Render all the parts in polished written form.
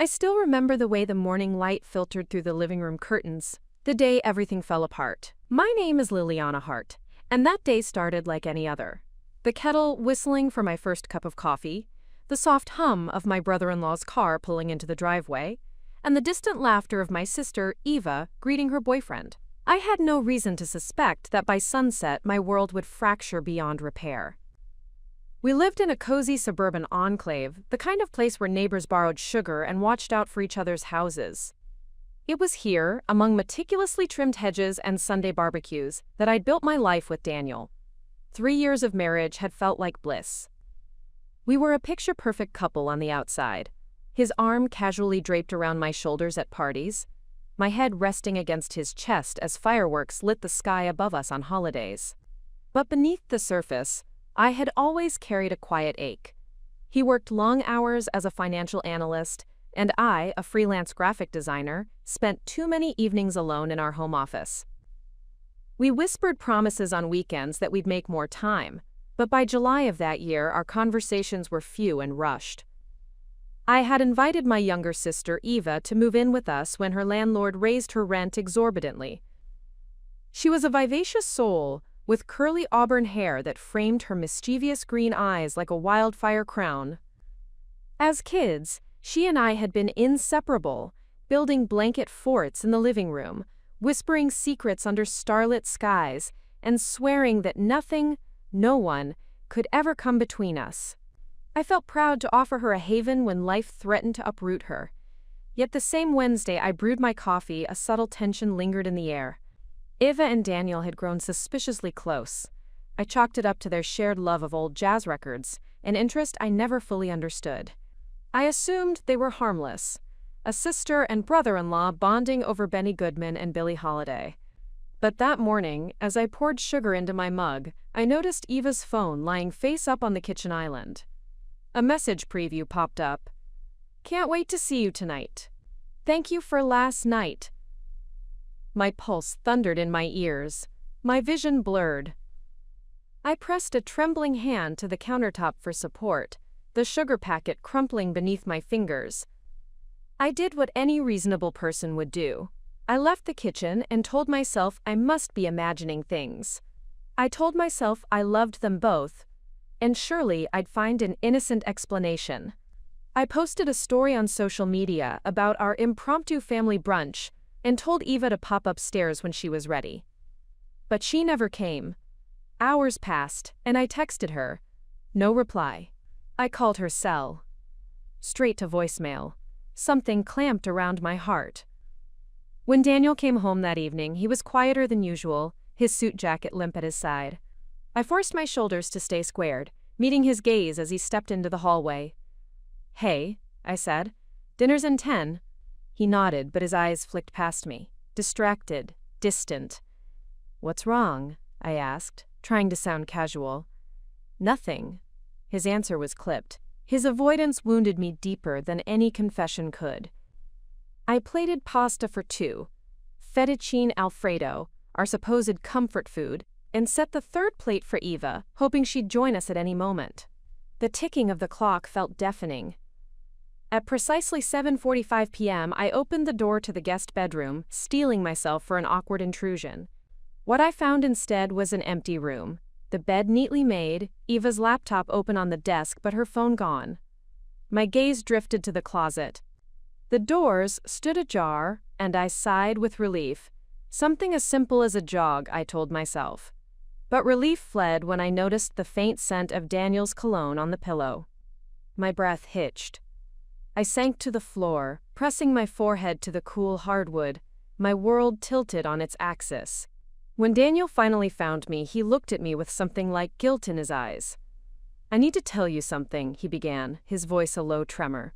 I still remember the way the morning light filtered through the living room curtains, the day everything fell apart. My name is Liliana Hart, and that day started like any other. The kettle whistling for my first cup of coffee, the soft hum of my brother-in-law's car pulling into the driveway, and the distant laughter of my sister, Eva, greeting her boyfriend. I had no reason to suspect that by sunset my world would fracture beyond repair. We lived in a cozy suburban enclave, the kind of place where neighbors borrowed sugar and watched out for each other's houses. It was here, among meticulously trimmed hedges and Sunday barbecues, that I'd built my life with Daniel. 3 years of marriage had felt like bliss. We were a picture-perfect couple on the outside, his arm casually draped around my shoulders at parties, my head resting against his chest as fireworks lit the sky above us on holidays. But beneath the surface, I had always carried a quiet ache. He worked long hours as a financial analyst, and I, a freelance graphic designer, spent too many evenings alone in our home office. We whispered promises on weekends that we'd make more time, but by July of that year, our conversations were few and rushed. I had invited my younger sister, Eva, to move in with us when her landlord raised her rent exorbitantly. She was a vivacious soul, with curly auburn hair that framed her mischievous green eyes like a wildfire crown. As kids, she and I had been inseparable, building blanket forts in the living room, whispering secrets under starlit skies, and swearing that nothing, no one, could ever come between us. I felt proud to offer her a haven when life threatened to uproot her. Yet the same Wednesday I brewed my coffee, a subtle tension lingered in the air. Eva and Daniel had grown suspiciously close. I chalked it up to their shared love of old jazz records, an interest I never fully understood. I assumed they were harmless, a sister and brother-in-law bonding over Benny Goodman and Billie Holiday. But that morning, as I poured sugar into my mug, I noticed Eva's phone lying face up on the kitchen island. A message preview popped up. "Can't wait to see you tonight. Thank you for last night." My pulse thundered in my ears, my vision blurred. I pressed a trembling hand to the countertop for support, the sugar packet crumpling beneath my fingers. I did what any reasonable person would do. I left the kitchen and told myself I must be imagining things. I told myself I loved them both, and surely I'd find an innocent explanation. I posted a story on social media about our impromptu family brunch and told Eva to pop upstairs when she was ready. But she never came. Hours passed, and I texted her. No reply. I called her cell. Straight to voicemail. Something clamped around my heart. When Daniel came home that evening, he was quieter than usual, his suit jacket limp at his side. I forced my shoulders to stay squared, meeting his gaze as he stepped into the hallway. "Hey," I said. "Dinner's in 10. He nodded, but his eyes flicked past me, distracted, distant. "What's wrong?" I asked, trying to sound casual. "Nothing." His answer was clipped. His avoidance wounded me deeper than any confession could. I plated pasta for 2, fettuccine alfredo, our supposed comfort food, and set the third plate for Eva, hoping she'd join us at any moment. The ticking of the clock felt deafening. At precisely 7:45 p.m., I opened the door to the guest bedroom, steeling myself for an awkward intrusion. What I found instead was an empty room. The bed neatly made, Eva's laptop open on the desk but her phone gone. My gaze drifted to the closet. The doors stood ajar, and I sighed with relief. Something as simple as a jog, I told myself. But relief fled when I noticed the faint scent of Daniel's cologne on the pillow. My breath hitched. I sank to the floor, pressing my forehead to the cool hardwood, my world tilted on its axis. When Daniel finally found me, he looked at me with something like guilt in his eyes. "I need to tell you something," he began, his voice a low tremor.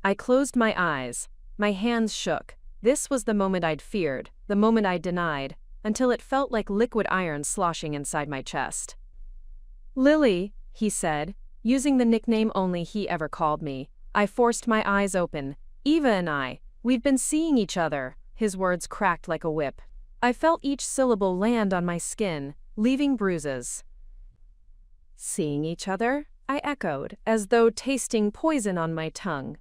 I closed my eyes. My hands shook. This was the moment I'd feared, the moment I'd denied, until it felt like liquid iron sloshing inside my chest. "Lily," he said, using the nickname only he ever called me. I forced my eyes open. "Eva and I, we've been seeing each other." His words cracked like a whip. I felt each syllable land on my skin, leaving bruises. "Seeing each other?" I echoed, as though tasting poison on my tongue.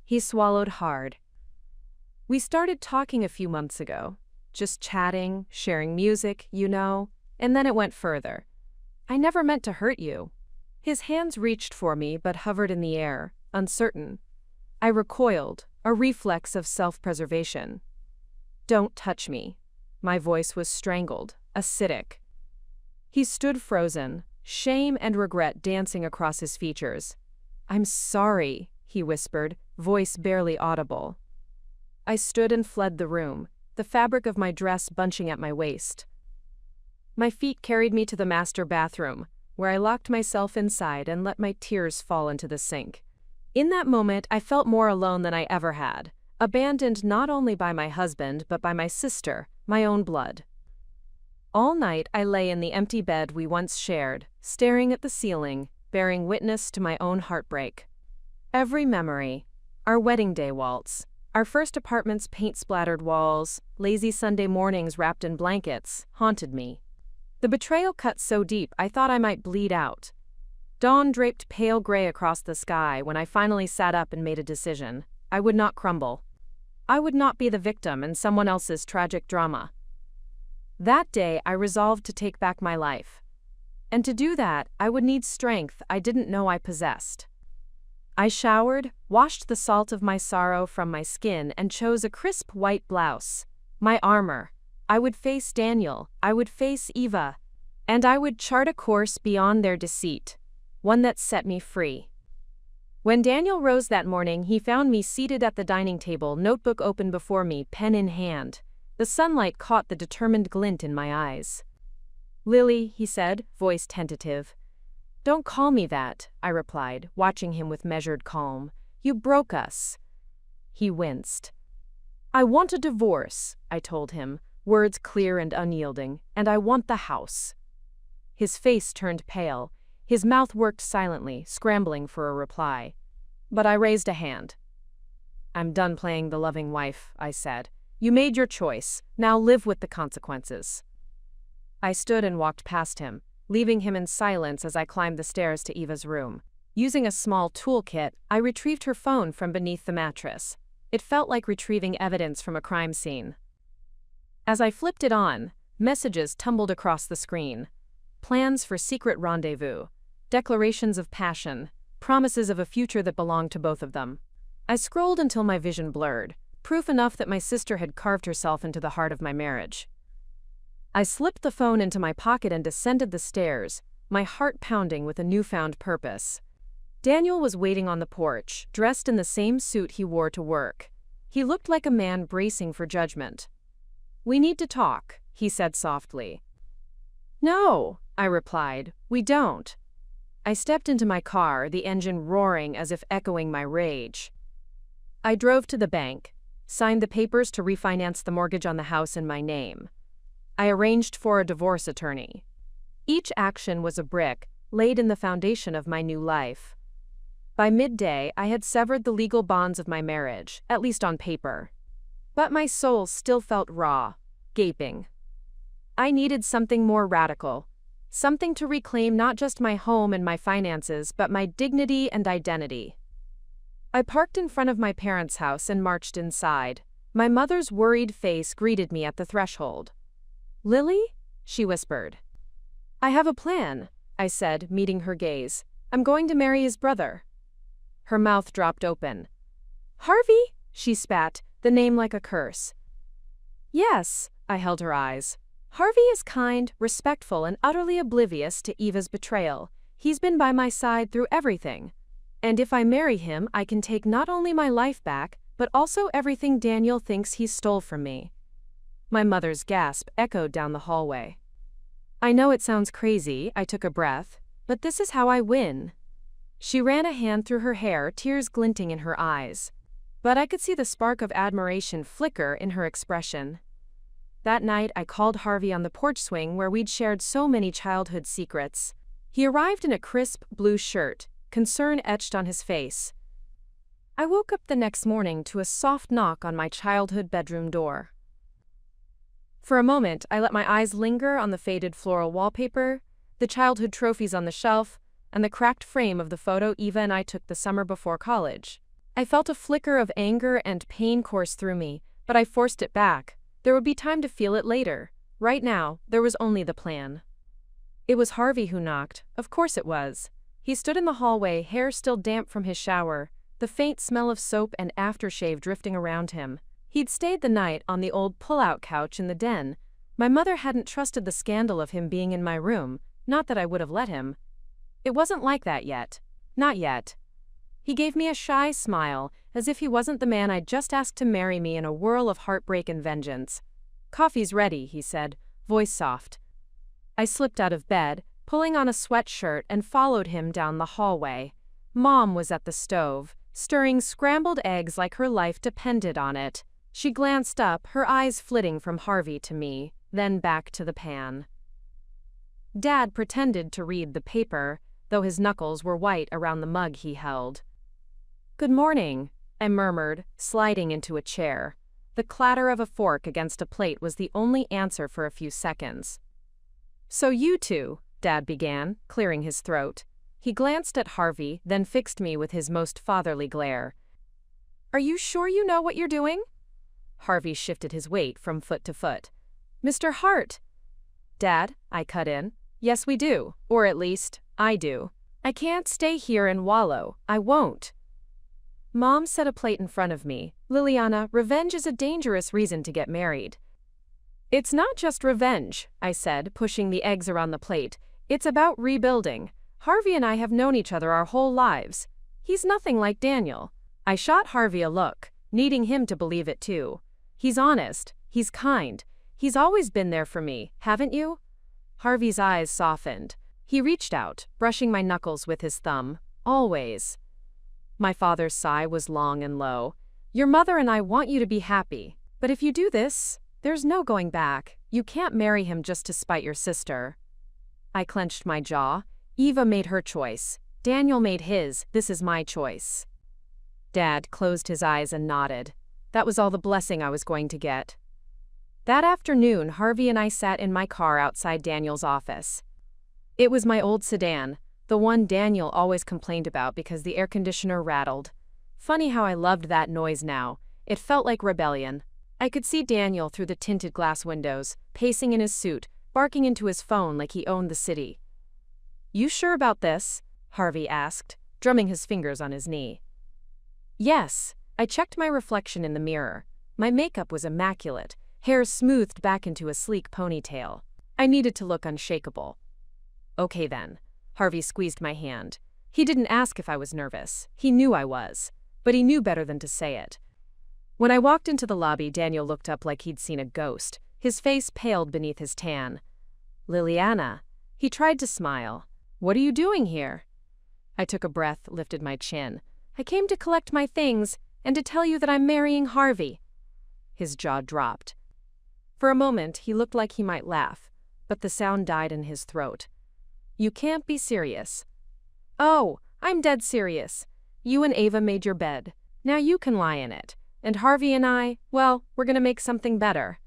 He swallowed hard. We started talking a few months ago. Just chatting, sharing music, and then it went further. I never meant to hurt you. His hands reached for me but hovered in the air, uncertain. I recoiled, a reflex of self-preservation. Don't touch me. My voice was strangled, acidic. He stood frozen, shame and regret dancing across his features. I'm sorry, he whispered, voice barely audible. I stood and fled the room, the fabric of my dress bunching at my waist. My feet carried me to the master bathroom, where I locked myself inside and let my tears fall into the sink. In that moment, I felt more alone than I ever had, abandoned not only by my husband but by my sister, my own blood. All night I lay in the empty bed we once shared, staring at the ceiling, bearing witness to my own heartbreak. Every memory, our wedding day waltz, our first apartment's paint-splattered walls, lazy Sunday mornings wrapped in blankets, haunted me. The betrayal cut so deep I thought I might bleed out. Dawn draped pale gray across the sky when I finally sat up and made a decision. I would not crumble. I would not be the victim in someone else's tragic drama. That day, I resolved to take back my life. And to do that, I would need strength I didn't know I possessed. I showered, washed the salt of my sorrow from my skin, and chose a crisp white blouse. My armor. I would face Daniel, I would face Eva, and I would chart a course beyond their deceit, one that set me free. When Daniel rose that morning, he found me seated at the dining table, notebook open before me, pen in hand. The sunlight caught the determined glint in my eyes. Lily, he said, voice tentative. Don't call me that, I replied, watching him with measured calm. You broke us. He winced. I want a divorce, I told him, words clear and unyielding, and I want the house. His face turned pale. His mouth worked silently, scrambling for a reply. But I raised a hand. I'm done playing the loving wife, I said. You made your choice. Now live with the consequences. I stood and walked past him, leaving him in silence as I climbed the stairs to Eva's room. Using a small toolkit, I retrieved her phone from beneath the mattress. It felt like retrieving evidence from a crime scene. As I flipped it on, messages tumbled across the screen. Plans for secret rendezvous. Declarations of passion, promises of a future that belonged to both of them. I scrolled until my vision blurred, proof enough that my sister had carved herself into the heart of my marriage. I slipped the phone into my pocket and descended the stairs, my heart pounding with a newfound purpose. Daniel was waiting on the porch, dressed in the same suit he wore to work. He looked like a man bracing for judgment. We need to talk, he said softly. No, I replied, we don't. I stepped into my car, the engine roaring as if echoing my rage. I drove to the bank, signed the papers to refinance the mortgage on the house in my name. I arranged for a divorce attorney. Each action was a brick laid in the foundation of my new life. By midday, I had severed the legal bonds of my marriage, at least on paper. But my soul still felt raw, gaping. I needed something more radical. Something to reclaim not just my home and my finances, but my dignity and identity. I parked in front of my parents' house and marched inside. My mother's worried face greeted me at the threshold. Lily? She whispered. I have a plan, I said, meeting her gaze. I'm going to marry his brother. Her mouth dropped open. Harvey? She spat, the name like a curse. Yes, I held her eyes. Harvey is kind, respectful, and utterly oblivious to Eva's betrayal. He's been by my side through everything. And if I marry him, I can take not only my life back, but also everything Daniel thinks he stole from me. My mother's gasp echoed down the hallway. I know it sounds crazy, I took a breath, but this is how I win. She ran a hand through her hair, tears glinting in her eyes. But I could see the spark of admiration flicker in her expression. That night, I called Harvey on the porch swing where we'd shared so many childhood secrets. He arrived in a crisp blue shirt, concern etched on his face. I woke up the next morning to a soft knock on my childhood bedroom door. For a moment, I let my eyes linger on the faded floral wallpaper, the childhood trophies on the shelf, and the cracked frame of the photo Eva and I took the summer before college. I felt a flicker of anger and pain course through me, but I forced it back. There would be time to feel it later. Right now, there was only the plan. It was Harvey who knocked. Of course it was. He stood in the hallway, hair still damp from his shower, the faint smell of soap and aftershave drifting around him. He'd stayed the night on the old pull-out couch in the den. My mother hadn't trusted the scandal of him being in my room, not that I would have let him. It wasn't like that yet. Not yet. He gave me a shy smile, as if he wasn't the man I'd just asked to marry me in a whirl of heartbreak and vengeance. "Coffee's ready," he said, voice soft. I slipped out of bed, pulling on a sweatshirt, and followed him down the hallway. Mom was at the stove, stirring scrambled eggs like her life depended on it. She glanced up, her eyes flitting from Harvey to me, then back to the pan. Dad pretended to read the paper, though his knuckles were white around the mug he held. "Good morning," I murmured, sliding into a chair. The clatter of a fork against a plate was the only answer for a few seconds. "So you two," Dad began, clearing his throat. He glanced at Harvey, then fixed me with his most fatherly glare. "Are you sure you know what you're doing?" Harvey shifted his weight from foot to foot. "Mr. Hart." "Dad," I cut in. "Yes, we do. Or at least, I do. I can't stay here and wallow. I won't." Mom set a plate in front of me. "Liliana, revenge is a dangerous reason to get married." "It's not just revenge," I said, pushing the eggs around the plate. "It's about rebuilding. Harvey and I have known each other our whole lives. He's nothing like Daniel." I shot Harvey a look, needing him to believe it too. "He's honest. He's kind. He's always been there for me, haven't you?" Harvey's eyes softened. He reached out, brushing my knuckles with his thumb. "Always." My father's sigh was long and low. "Your mother and I want you to be happy. But if you do this, there's no going back. You can't marry him just to spite your sister." I clenched my jaw. Eva made her choice. Daniel made his. This is my choice. Dad closed his eyes and nodded. That was all the blessing I was going to get. That afternoon, Harvey and I sat in my car outside Daniel's office. It was my old sedan, the one Daniel always complained about because the air conditioner rattled. Funny how I loved that noise now. It felt like rebellion. I could see Daniel through the tinted glass windows, pacing in his suit, barking into his phone like he owned the city. "You sure about this?" Harvey asked, drumming his fingers on his knee. "Yes." I checked my reflection in the mirror. My makeup was immaculate, hair smoothed back into a sleek ponytail. I needed to look unshakable. "Okay then." Harvey squeezed my hand. He didn't ask if I was nervous. He knew I was. But he knew better than to say it. When I walked into the lobby, Daniel looked up like he'd seen a ghost. His face paled beneath his tan. "Liliana." He tried to smile. "What are you doing here?" I took a breath, lifted my chin. "I came to collect my things, and to tell you that I'm marrying Harvey." His jaw dropped. For a moment, he looked like he might laugh, but the sound died in his throat. "You can't be serious." "Oh, I'm dead serious. You and Ava made your bed. Now you can lie in it. And Harvey and I, well, we're gonna make something better."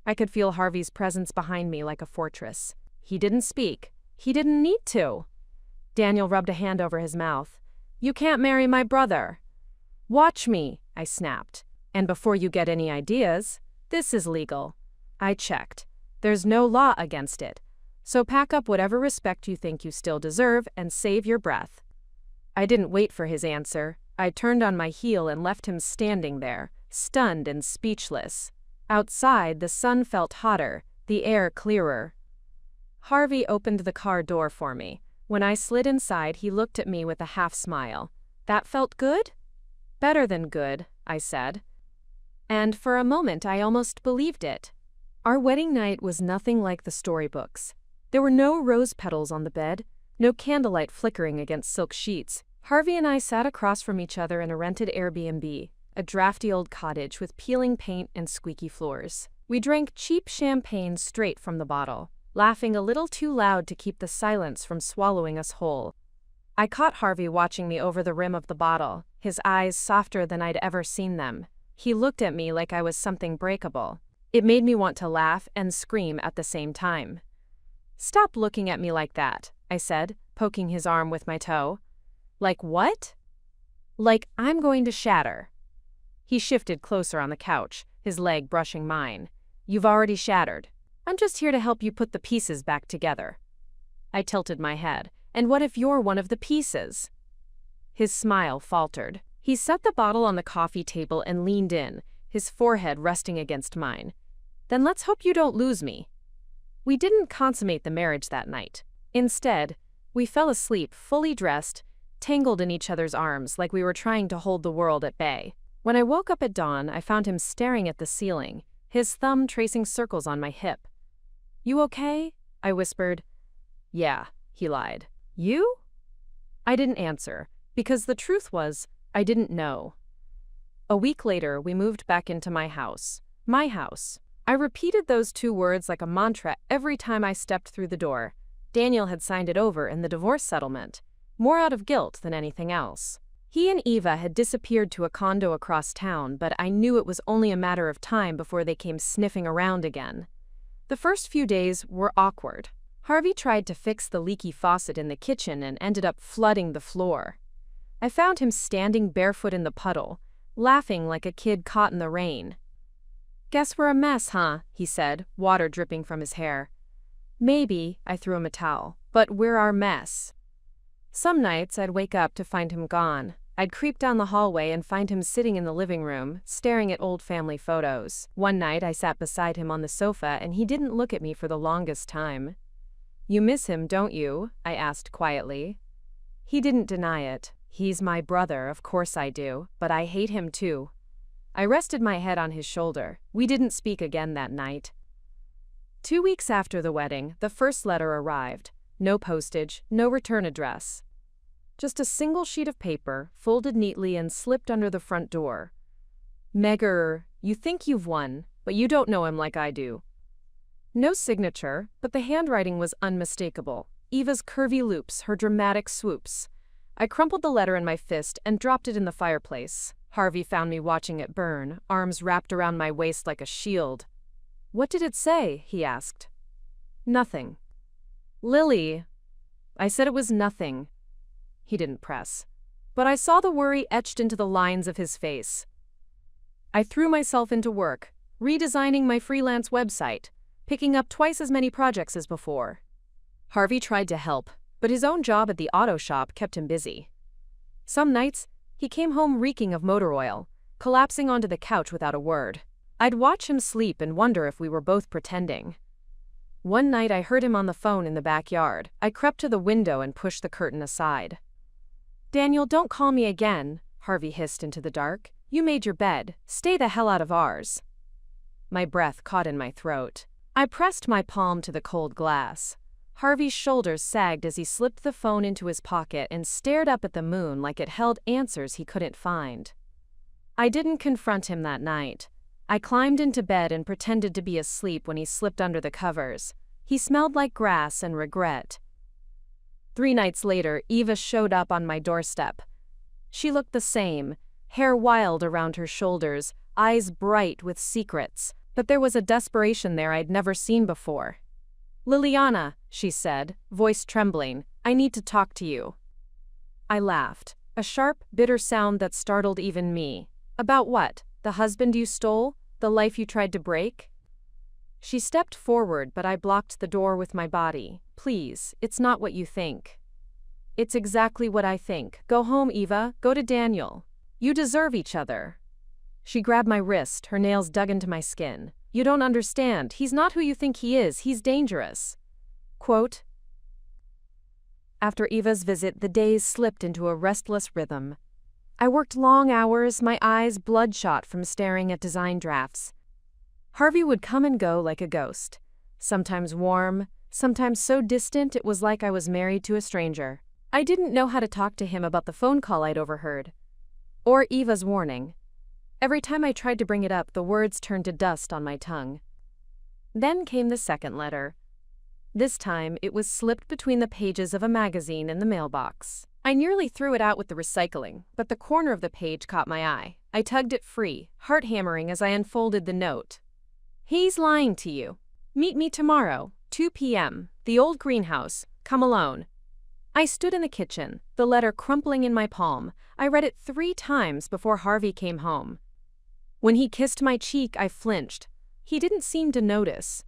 I could feel Harvey's presence behind me like a fortress. He didn't speak. He didn't need to. Daniel rubbed a hand over his mouth. "You can't marry my brother." "Watch me," I snapped. "And before you get any ideas, this is legal." I checked. There's no law against it. So pack up whatever respect you think you still deserve and save your breath. I didn't wait for his answer. I turned on my heel and left him standing there, stunned and speechless. Outside, the sun felt hotter, the air clearer. Harvey opened the car door for me. When I slid inside, he looked at me with a half smile. "That felt good?" "Better than good," I said. And for a moment, I almost believed it. Our wedding night was nothing like the storybooks. There were no rose petals on the bed, no candlelight flickering against silk sheets. Harvey and I sat across from each other in a rented Airbnb, a drafty old cottage with peeling paint and squeaky floors. We drank cheap champagne straight from the bottle, laughing a little too loud to keep the silence from swallowing us whole. I caught Harvey watching me over the rim of the bottle, his eyes softer than I'd ever seen them. He looked at me like I was something breakable. It made me want to laugh and scream at the same time. "Stop looking at me like that," I said, poking his arm with my toe. "Like what?" Like I'm going to shatter. He shifted closer on the couch, his leg brushing mine. You've already shattered. I'm just here to help you put the pieces back together. I tilted my head. And what if you're one of the pieces? His smile faltered. He set the bottle on the coffee table and leaned in, his forehead resting against mine. Then let's hope you don't lose me. We didn't consummate the marriage that night. Instead, we fell asleep fully dressed, tangled in each other's arms like we were trying to hold the world at bay. When I woke up at dawn, I found him staring at the ceiling, his thumb tracing circles on my hip. You okay? I whispered. Yeah, he lied. You? I didn't answer, because the truth was, I didn't know. A week later, we moved back into my house. My house. I repeated those two words like a mantra every time I stepped through the door. Daniel had signed it over in the divorce settlement, more out of guilt than anything else. He and Eva had disappeared to a condo across town, but I knew it was only a matter of time before they came sniffing around again. The first few days were awkward. Harvey tried to fix the leaky faucet in the kitchen and ended up flooding the floor. I found him standing barefoot in the puddle, laughing like a kid caught in the rain. Guess we're a mess, huh? He said, water dripping from his hair. Maybe, I threw him a towel, but we're our mess. Some nights I'd wake up to find him gone. I'd creep down the hallway and find him sitting in the living room, staring at old family photos. One night I sat beside him on the sofa and he didn't look at me for the longest time. You miss him, don't you? I asked quietly. He didn't deny it. He's my brother, of course I do, but I hate him too. I rested my head on his shoulder. We didn't speak again that night. 2 weeks after the wedding, the first letter arrived. No postage, no return address. Just a single sheet of paper, folded neatly and slipped under the front door. Megger, you think you've won, but you don't know him like I do. No signature, but the handwriting was unmistakable. Eva's curvy loops, her dramatic swoops. I crumpled the letter in my fist and dropped it in the fireplace. Harvey found me watching it burn, arms wrapped around my waist like a shield. What did it say? He asked. Nothing. Lily. I said it was nothing. He didn't press. But I saw the worry etched into the lines of his face. I threw myself into work, redesigning my freelance website, picking up twice as many projects as before. Harvey tried to help, but his own job at the auto shop kept him busy. Some nights, he came home reeking of motor oil, collapsing onto the couch without a word. I'd watch him sleep and wonder if we were both pretending. One night I heard him on the phone in the backyard. I crept to the window and pushed the curtain aside. Daniel, don't call me again, Harvey hissed into the dark. You made your bed. Stay the hell out of ours. My breath caught in my throat. I pressed my palm to the cold glass. Harvey's shoulders sagged as he slipped the phone into his pocket and stared up at the moon like it held answers he couldn't find. I didn't confront him that night. I climbed into bed and pretended to be asleep when he slipped under the covers. He smelled like grass and regret. 3 nights later, Eva showed up on my doorstep. She looked the same, hair wild around her shoulders, eyes bright with secrets, but there was a desperation there I'd never seen before. Liliana, she said, voice trembling, I need to talk to you. I laughed, a sharp, bitter sound that startled even me. About what? The husband you stole? The life you tried to break? She stepped forward, but I blocked the door with my body. Please, it's not what you think. It's exactly what I think. Go home, Eva. Go to Daniel. You deserve each other. She grabbed my wrist, her nails dug into my skin. You don't understand. He's not who you think he is. He's dangerous. Quote. After Eva's visit, the days slipped into a restless rhythm. I worked long hours, my eyes bloodshot from staring at design drafts. Harvey would come and go like a ghost, sometimes warm, sometimes so distant it was like I was married to a stranger. I didn't know how to talk to him about the phone call I'd overheard, or Eva's warning. Every time I tried to bring it up, the words turned to dust on my tongue. Then came the second letter. This time, it was slipped between the pages of a magazine in the mailbox. I nearly threw it out with the recycling, but the corner of the page caught my eye. I tugged it free, heart hammering as I unfolded the note. He's lying to you. Meet me tomorrow, 2 p.m., the old greenhouse. Come alone. I stood in the kitchen, the letter crumpling in my palm. I read it 3 times before Harvey came home. When he kissed my cheek, I flinched. He didn't seem to notice.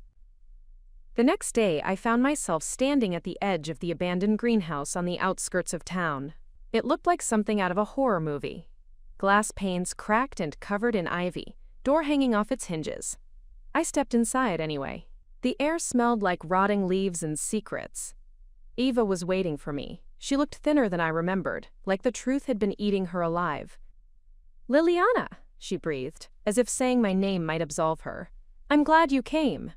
The next day, I found myself standing at the edge of the abandoned greenhouse on the outskirts of town. It looked like something out of a horror movie. Glass panes cracked and covered in ivy, door hanging off its hinges. I stepped inside anyway. The air smelled like rotting leaves and secrets. Eva was waiting for me. She looked thinner than I remembered, like the truth had been eating her alive. "Liliana," she breathed, as if saying my name might absolve her. "I'm glad you came."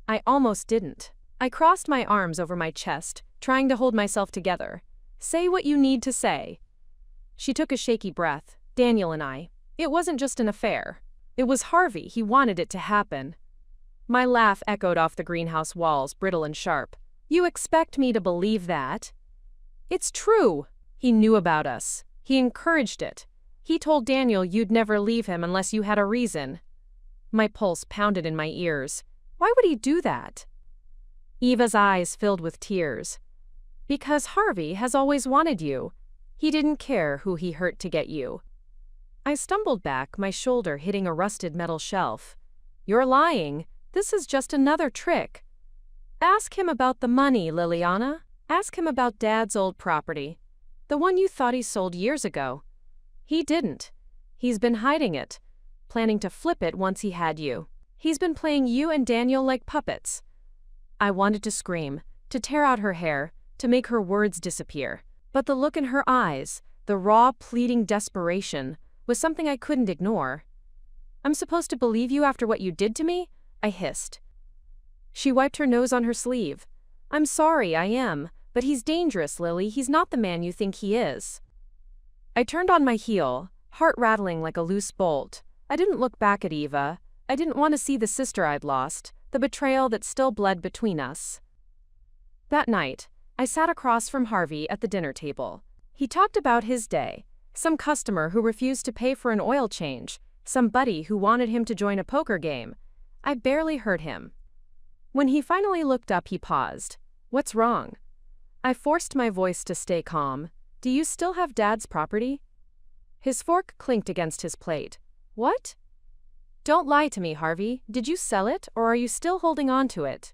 I almost didn't. I crossed my arms over my chest, trying to hold myself together. "Say what you need to say." She took a shaky breath. "Daniel and I. It wasn't just an affair. It was Harvey. He wanted it to happen." My laugh echoed off the greenhouse walls, brittle and sharp. "You expect me to believe that?" "It's true. He knew about us. He encouraged it. He told Daniel you'd never leave him unless you had a reason." My pulse pounded in my ears. Why would he do that? Eva's eyes filled with tears. "Because Harvey has always wanted you. He didn't care who he hurt to get you." I stumbled back, my shoulder hitting a rusted metal shelf. "You're lying. This is just another trick." "Ask him about the money, Liliana. Ask him about Dad's old property. The one you thought he sold years ago. He didn't. He's been hiding it, planning to flip it once he had you. He's been playing you and Daniel like puppets." I wanted to scream, to tear out her hair, to make her words disappear. But the look in her eyes, the raw, pleading desperation, was something I couldn't ignore. "I'm supposed to believe you after what you did to me?" I hissed. She wiped her nose on her sleeve. "I'm sorry, I am. But he's dangerous, Lily. He's not the man you think he is." I turned on my heel, heart rattling like a loose bolt. I didn't look back at Eva. I didn't want to see the sister I'd lost, the betrayal that still bled between us. That night, I sat across from Harvey at the dinner table. He talked about his day, some customer who refused to pay for an oil change, some buddy who wanted him to join a poker game. I barely heard him. When he finally looked up, he paused. "What's wrong?" I forced my voice to stay calm. "Do you still have Dad's property?" His fork clinked against his plate. "What?" "Don't lie to me, Harvey. Did you sell it, or are you still holding on to it?"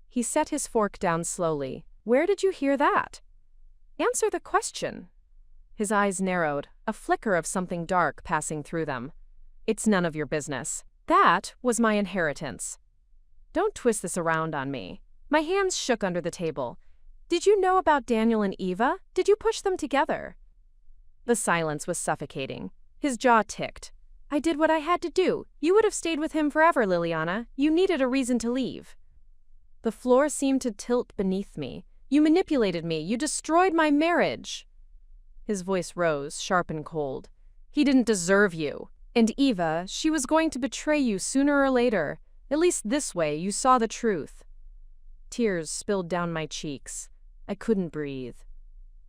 He set his fork down slowly. "Where did you hear that?" "Answer the question." His eyes narrowed, a flicker of something dark passing through them. "It's none of your business. That was my inheritance." "Don't twist this around on me." My hands shook under the table. "Did you know about Daniel and Eva? Did you push them together?" The silence was suffocating. His jaw ticked. "I did what I had to do. You would have stayed with him forever, Liliana. You needed a reason to leave." The floor seemed to tilt beneath me. "You manipulated me. You destroyed my marriage." His voice rose, sharp and cold. "He didn't deserve you. And Eva, she was going to betray you sooner or later. At least this way, you saw the truth." Tears spilled down my cheeks. I couldn't breathe.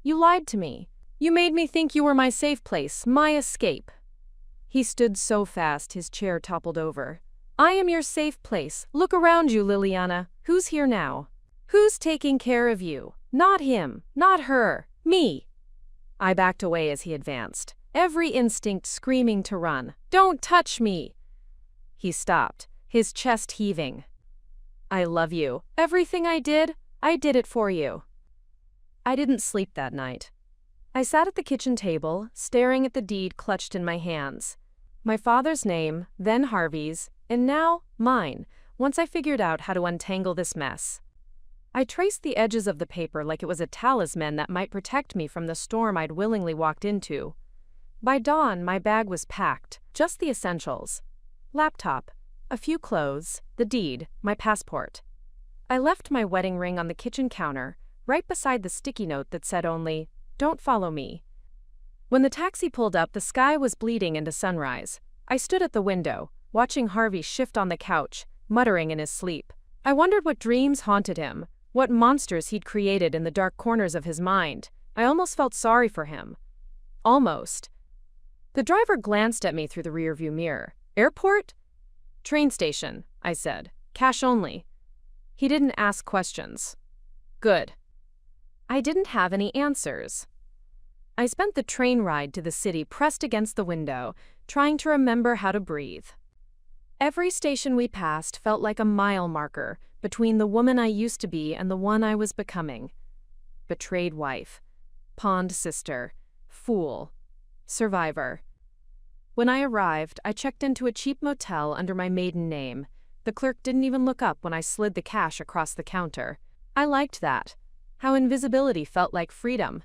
"You lied to me. You made me think you were my safe place, my escape." He stood so fast his chair toppled over. "I am your safe place. Look around you, Liliana. Who's here now? Who's taking care of you? Not him, not her, me." I backed away as he advanced, every instinct screaming to run. "Don't touch me!" He stopped, his chest heaving. "I love you. Everything I did it for you." I didn't sleep that night. I sat at the kitchen table, staring at the deed clutched in my hands. My father's name, then Harvey's, and now mine, once I figured out how to untangle this mess. I traced the edges of the paper like it was a talisman that might protect me from the storm I'd willingly walked into. By dawn, my bag was packed, just the essentials. Laptop, a few clothes, the deed, my passport. I left my wedding ring on the kitchen counter, right beside the sticky note that said only, "Don't follow me." When the taxi pulled up, the sky was bleeding into sunrise. I stood at the window, watching Harvey shift on the couch, muttering in his sleep. I wondered what dreams haunted him, what monsters he'd created in the dark corners of his mind. I almost felt sorry for him. Almost. The driver glanced at me through the rearview mirror. "Airport?" "Train station," I said. "Cash only." He didn't ask questions. Good. I didn't have any answers. I spent the train ride to the city pressed against the window, trying to remember how to breathe. Every station we passed felt like a mile marker between the woman I used to be and the one I was becoming. Betrayed wife, pawned sister, fool, survivor. When I arrived, I checked into a cheap motel under my maiden name. The clerk didn't even look up when I slid the cash across the counter. I liked that. How invisibility felt like freedom.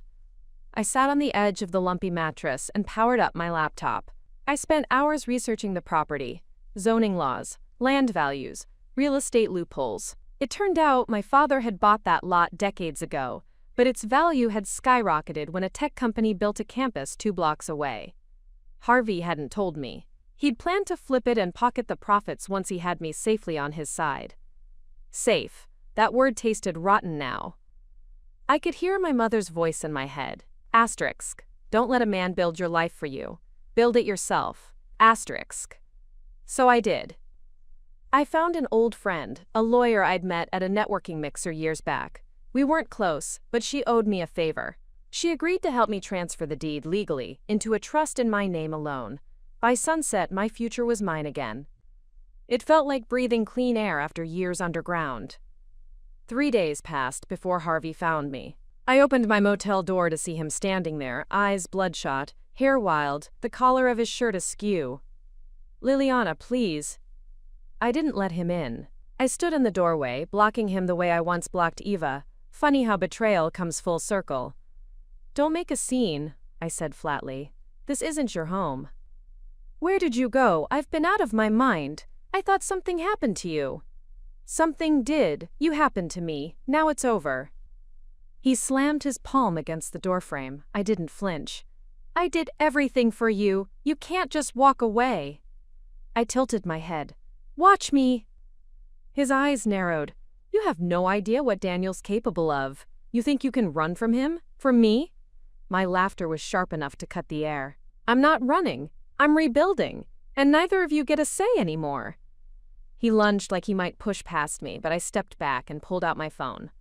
I sat on the edge of the lumpy mattress and powered up my laptop. I spent hours researching the property, zoning laws, land values, real estate loopholes. It turned out my father had bought that lot decades ago, but its value had skyrocketed when a tech company built a campus 2 blocks away. Harvey hadn't told me. He'd planned to flip it and pocket the profits once he had me safely on his side. Safe. That word tasted rotten now. I could hear my mother's voice in my head. Asterisk. Don't let a man build your life for you. Build it yourself. Asterisk. So I did. I found an old friend, a lawyer I'd met at a networking mixer years back. We weren't close, but she owed me a favor. She agreed to help me transfer the deed legally into a trust in my name alone. By sunset, my future was mine again. It felt like breathing clean air after years underground. 3 days passed before Harvey found me. I opened my motel door to see him standing there, eyes bloodshot, hair wild, the collar of his shirt askew. "Liliana, please." I didn't let him in. I stood in the doorway, blocking him the way I once blocked Eva. Funny how betrayal comes full circle. "Don't make a scene," I said flatly. "This isn't your home." "Where did you go? I've been out of my mind. I thought something happened to you." "Something did. You happened to me. Now it's over." He slammed his palm against the doorframe. I didn't flinch. "I did everything for you. You can't just walk away." I tilted my head. "Watch me." His eyes narrowed. "You have no idea what Daniel's capable of. You think you can run from him? From me?" My laughter was sharp enough to cut the air. "I'm not running. I'm rebuilding. And neither of you get a say anymore." He lunged like he might push past me, but I stepped back and pulled out my phone.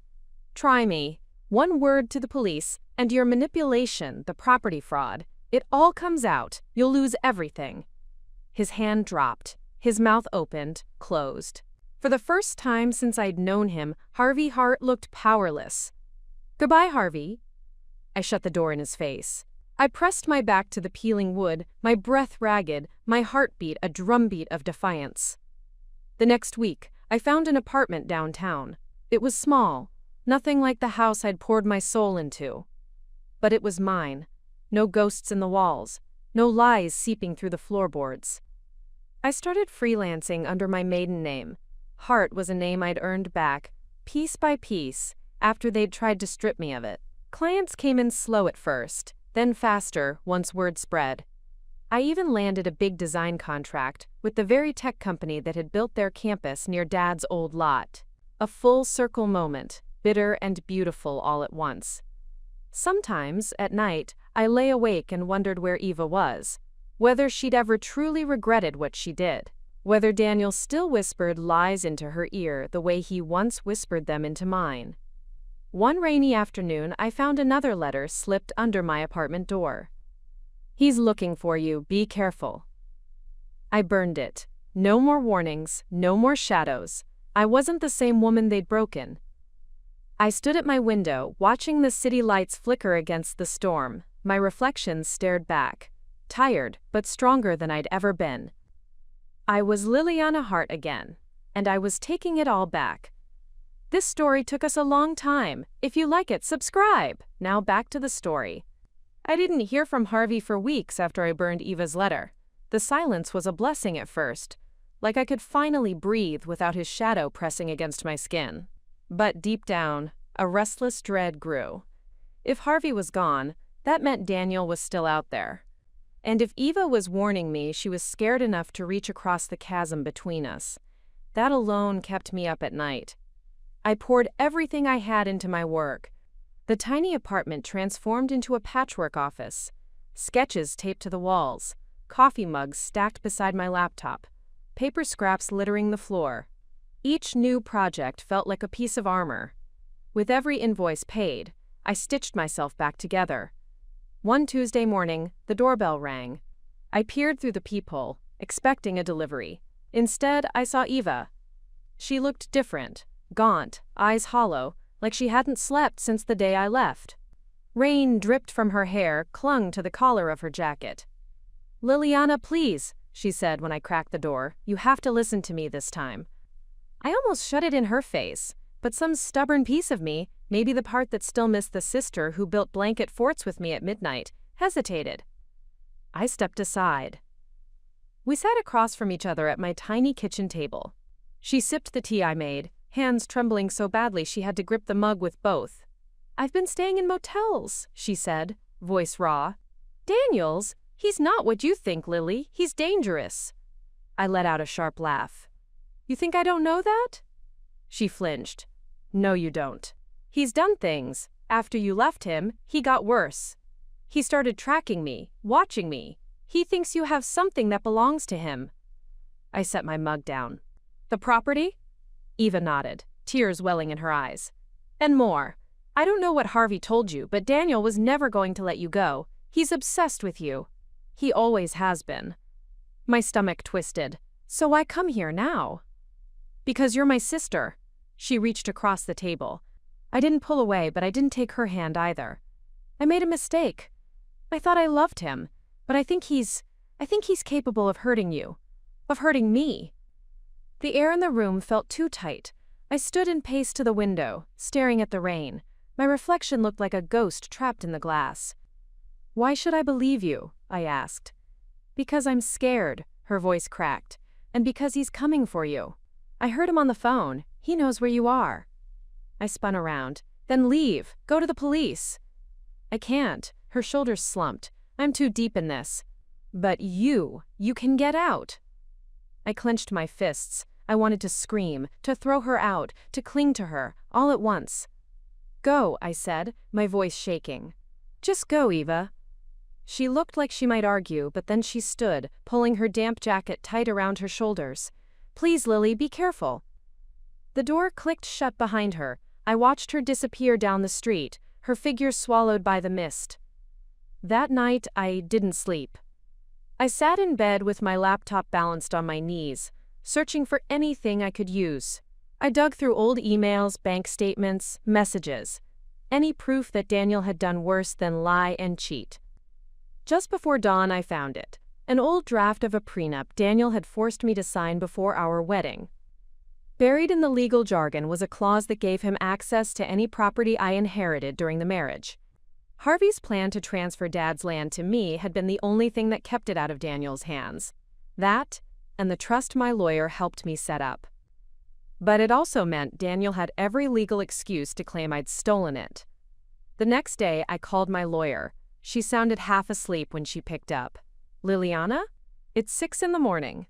"Try me. One word to the police, and your manipulation, the property fraud, it all comes out. You'll lose everything." His hand dropped. His mouth opened, closed. For the first time since I'd known him, Harvey Hart looked powerless. "Goodbye, Harvey." I shut the door in his face. I pressed my back to the peeling wood, my breath ragged, my heartbeat a drumbeat of defiance. The next week, I found an apartment downtown. It was small, nothing like the house I'd poured my soul into. But it was mine. No ghosts in the walls, no lies seeping through the floorboards. I started freelancing under my maiden name. Hart was a name I'd earned back, piece by piece, after they'd tried to strip me of it. Clients came in slow at first, then faster once word spread. I even landed a big design contract with the very tech company that had built their campus near Dad's old lot. A full circle moment, bitter and beautiful all at once. Sometimes, at night, I lay awake and wondered where Eva was, whether she'd ever truly regretted what she did, whether Daniel still whispered lies into her ear the way he once whispered them into mine. One rainy afternoon, I found another letter slipped under my apartment door. "He's looking for you, be careful." I burned it. No more warnings, no more shadows. I wasn't the same woman they'd broken. I stood at my window, watching the city lights flicker against the storm. My reflections stared back, tired but stronger than I'd ever been. I was Liliana Hart again, and I was taking it all back. This story took us a long time. If you like it, subscribe. Now back to the story. I didn't hear from Harvey for weeks after I burned Eva's letter. The silence was a blessing at first, like I could finally breathe without his shadow pressing against my skin. But deep down, a restless dread grew. If Harvey was gone, that meant Daniel was still out there. And if Eva was warning me she was scared enough to reach across the chasm between us, that alone kept me up at night. I poured everything I had into my work. The tiny apartment transformed into a patchwork office. Sketches taped to the walls, coffee mugs stacked beside my laptop, paper scraps littering the floor. Each new project felt like a piece of armor. With every invoice paid, I stitched myself back together. One Tuesday morning, the doorbell rang. I peered through the peephole, expecting a delivery. Instead, I saw Eva. She looked different, gaunt, eyes hollow, like she hadn't slept since the day I left. Rain dripped from her hair, clung to the collar of her jacket. "Liliana, please," she said when I cracked the door. "You have to listen to me this time." I almost shut it in her face, but some stubborn piece of me, maybe the part that still missed the sister who built blanket forts with me at midnight, hesitated. I stepped aside. We sat across from each other at my tiny kitchen table. She sipped the tea I made, hands trembling so badly she had to grip the mug with both. "I've been staying in motels," she said, voice raw. "Daniel's? He's not what you think, Lily. He's dangerous." I let out a sharp laugh. "You think I don't know that?" She flinched. "No, you don't. He's done things. After you left him, he got worse. He started tracking me, watching me. He thinks you have something that belongs to him." I set my mug down. "The property?" Eva nodded, tears welling in her eyes. "And more. I don't know what Harvey told you, but Daniel was never going to let you go. He's obsessed with you. He always has been." My stomach twisted. "So why come here now?" "Because you're my sister." She reached across the table. I didn't pull away, but I didn't take her hand either. "I made a mistake. I thought I loved him, but I think he's capable of hurting you. Of hurting me." The air in the room felt too tight. I stood and paced to the window, staring at the rain. My reflection looked like a ghost trapped in the glass. "Why should I believe you?" I asked. "Because I'm scared," her voice cracked. "And because he's coming for you. I heard him on the phone. He knows where you are." I spun around. "Then leave. Go to the police." "I can't." Her shoulders slumped. "I'm too deep in this." "But you can get out." I clenched my fists. I wanted to scream, to throw her out, to cling to her, all at once. "Go," I said, my voice shaking. "Just go, Eva." She looked like she might argue, but then she stood, pulling her damp jacket tight around her shoulders. "Please, Lily, be careful." The door clicked shut behind her. I watched her disappear down the street, her figure swallowed by the mist. That night, I didn't sleep. I sat in bed with my laptop balanced on my knees, searching for anything I could use. I dug through old emails, bank statements, messages, any proof that Daniel had done worse than lie and cheat. Just before dawn, I found it. An old draft of a prenup Daniel had forced me to sign before our wedding. Buried in the legal jargon was a clause that gave him access to any property I inherited during the marriage. Harvey's plan to transfer Dad's land to me had been the only thing that kept it out of Daniel's hands. That, and the trust my lawyer helped me set up. But it also meant Daniel had every legal excuse to claim I'd stolen it. The next day, I called my lawyer. She sounded half asleep when she picked up. "Liliana? It's 6 in the morning."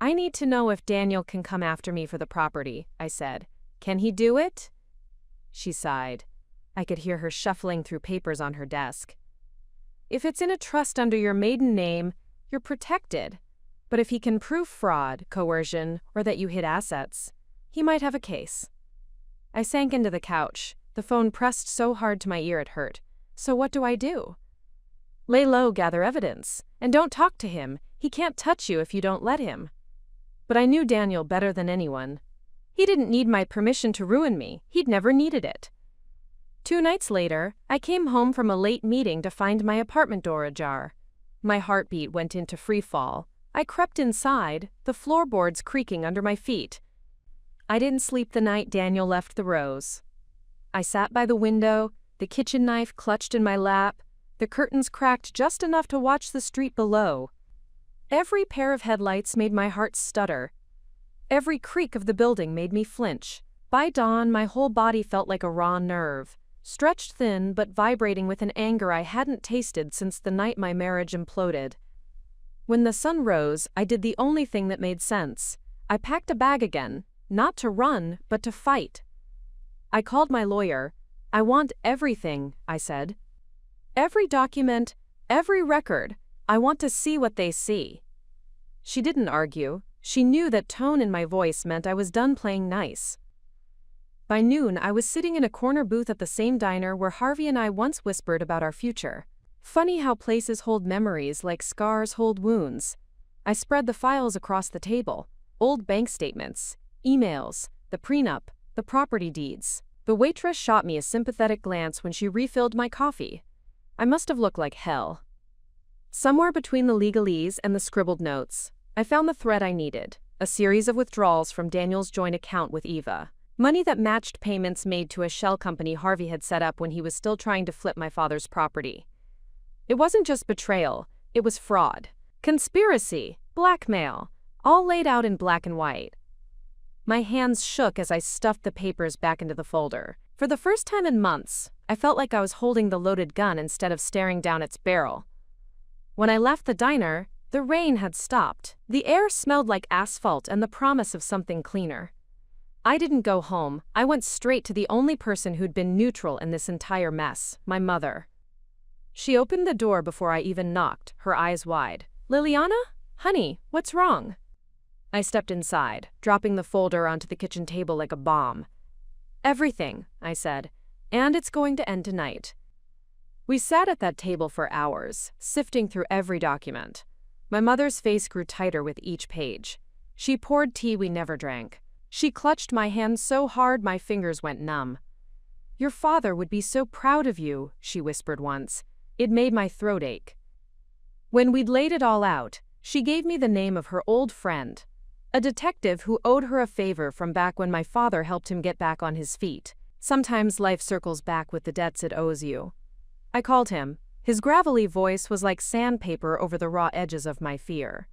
"I need to know if Daniel can come after me for the property," I said. "Can he do it?" She sighed. I could hear her shuffling through papers on her desk. "If it's in a trust under your maiden name, you're protected. But if he can prove fraud, coercion, or that you hid assets, he might have a case." I sank into the couch. The phone pressed so hard to my ear it hurt. So what do I do? "Lay low, gather evidence. And don't talk to him. He can't touch you if you don't let him." But I knew Daniel better than anyone. He didn't need my permission to ruin me. He'd never needed it. 2 nights later, I came home from a late meeting to find my apartment door ajar. My heartbeat went into free fall. I crept inside, the floorboards creaking under my feet. I didn't sleep the night Daniel left the rose. I sat by the window, the kitchen knife clutched in my lap, the curtains cracked just enough to watch the street below. Every pair of headlights made my heart stutter. Every creak of the building made me flinch. By dawn, my whole body felt like a raw nerve, stretched thin but vibrating with an anger I hadn't tasted since the night my marriage imploded. When the sun rose, I did the only thing that made sense. I packed a bag again, not to run, but to fight. I called my lawyer. "I want everything," I said. "Every document, every record. I want to see what they see." She didn't argue. She knew that tone in my voice meant I was done playing nice. By noon, I was sitting in a corner booth at the same diner where Harvey and I once whispered about our future. Funny how places hold memories like scars hold wounds. I spread the files across the table. Old bank statements, emails, the prenup, the property deeds. The waitress shot me a sympathetic glance when she refilled my coffee. I must have looked like hell. Somewhere between the legalese and the scribbled notes, I found the thread I needed, a series of withdrawals from Daniel's joint account with Eva. Money that matched payments made to a shell company Harvey had set up when he was still trying to flip my father's property. It wasn't just betrayal, it was fraud, conspiracy, blackmail, all laid out in black and white. My hands shook as I stuffed the papers back into the folder. For the first time in months, I felt like I was holding the loaded gun instead of staring down its barrel. When I left the diner, the rain had stopped. The air smelled like asphalt and the promise of something cleaner. I didn't go home. I went straight to the only person who'd been neutral in this entire mess, my mother. She opened the door before I even knocked, her eyes wide. "Liliana? Honey, what's wrong?" I stepped inside, dropping the folder onto the kitchen table like a bomb. "Everything," I said, "and it's going to end tonight." We sat at that table for hours, sifting through every document. My mother's face grew tighter with each page. She poured tea we never drank. She clutched my hand so hard my fingers went numb. "Your father would be so proud of you," she whispered once. It made my throat ache. When we'd laid it all out, she gave me the name of her old friend, a detective who owed her a favor from back when my father helped him get back on his feet. Sometimes life circles back with the debts it owes you. I called him. His gravelly voice was like sandpaper over the raw edges of my fear.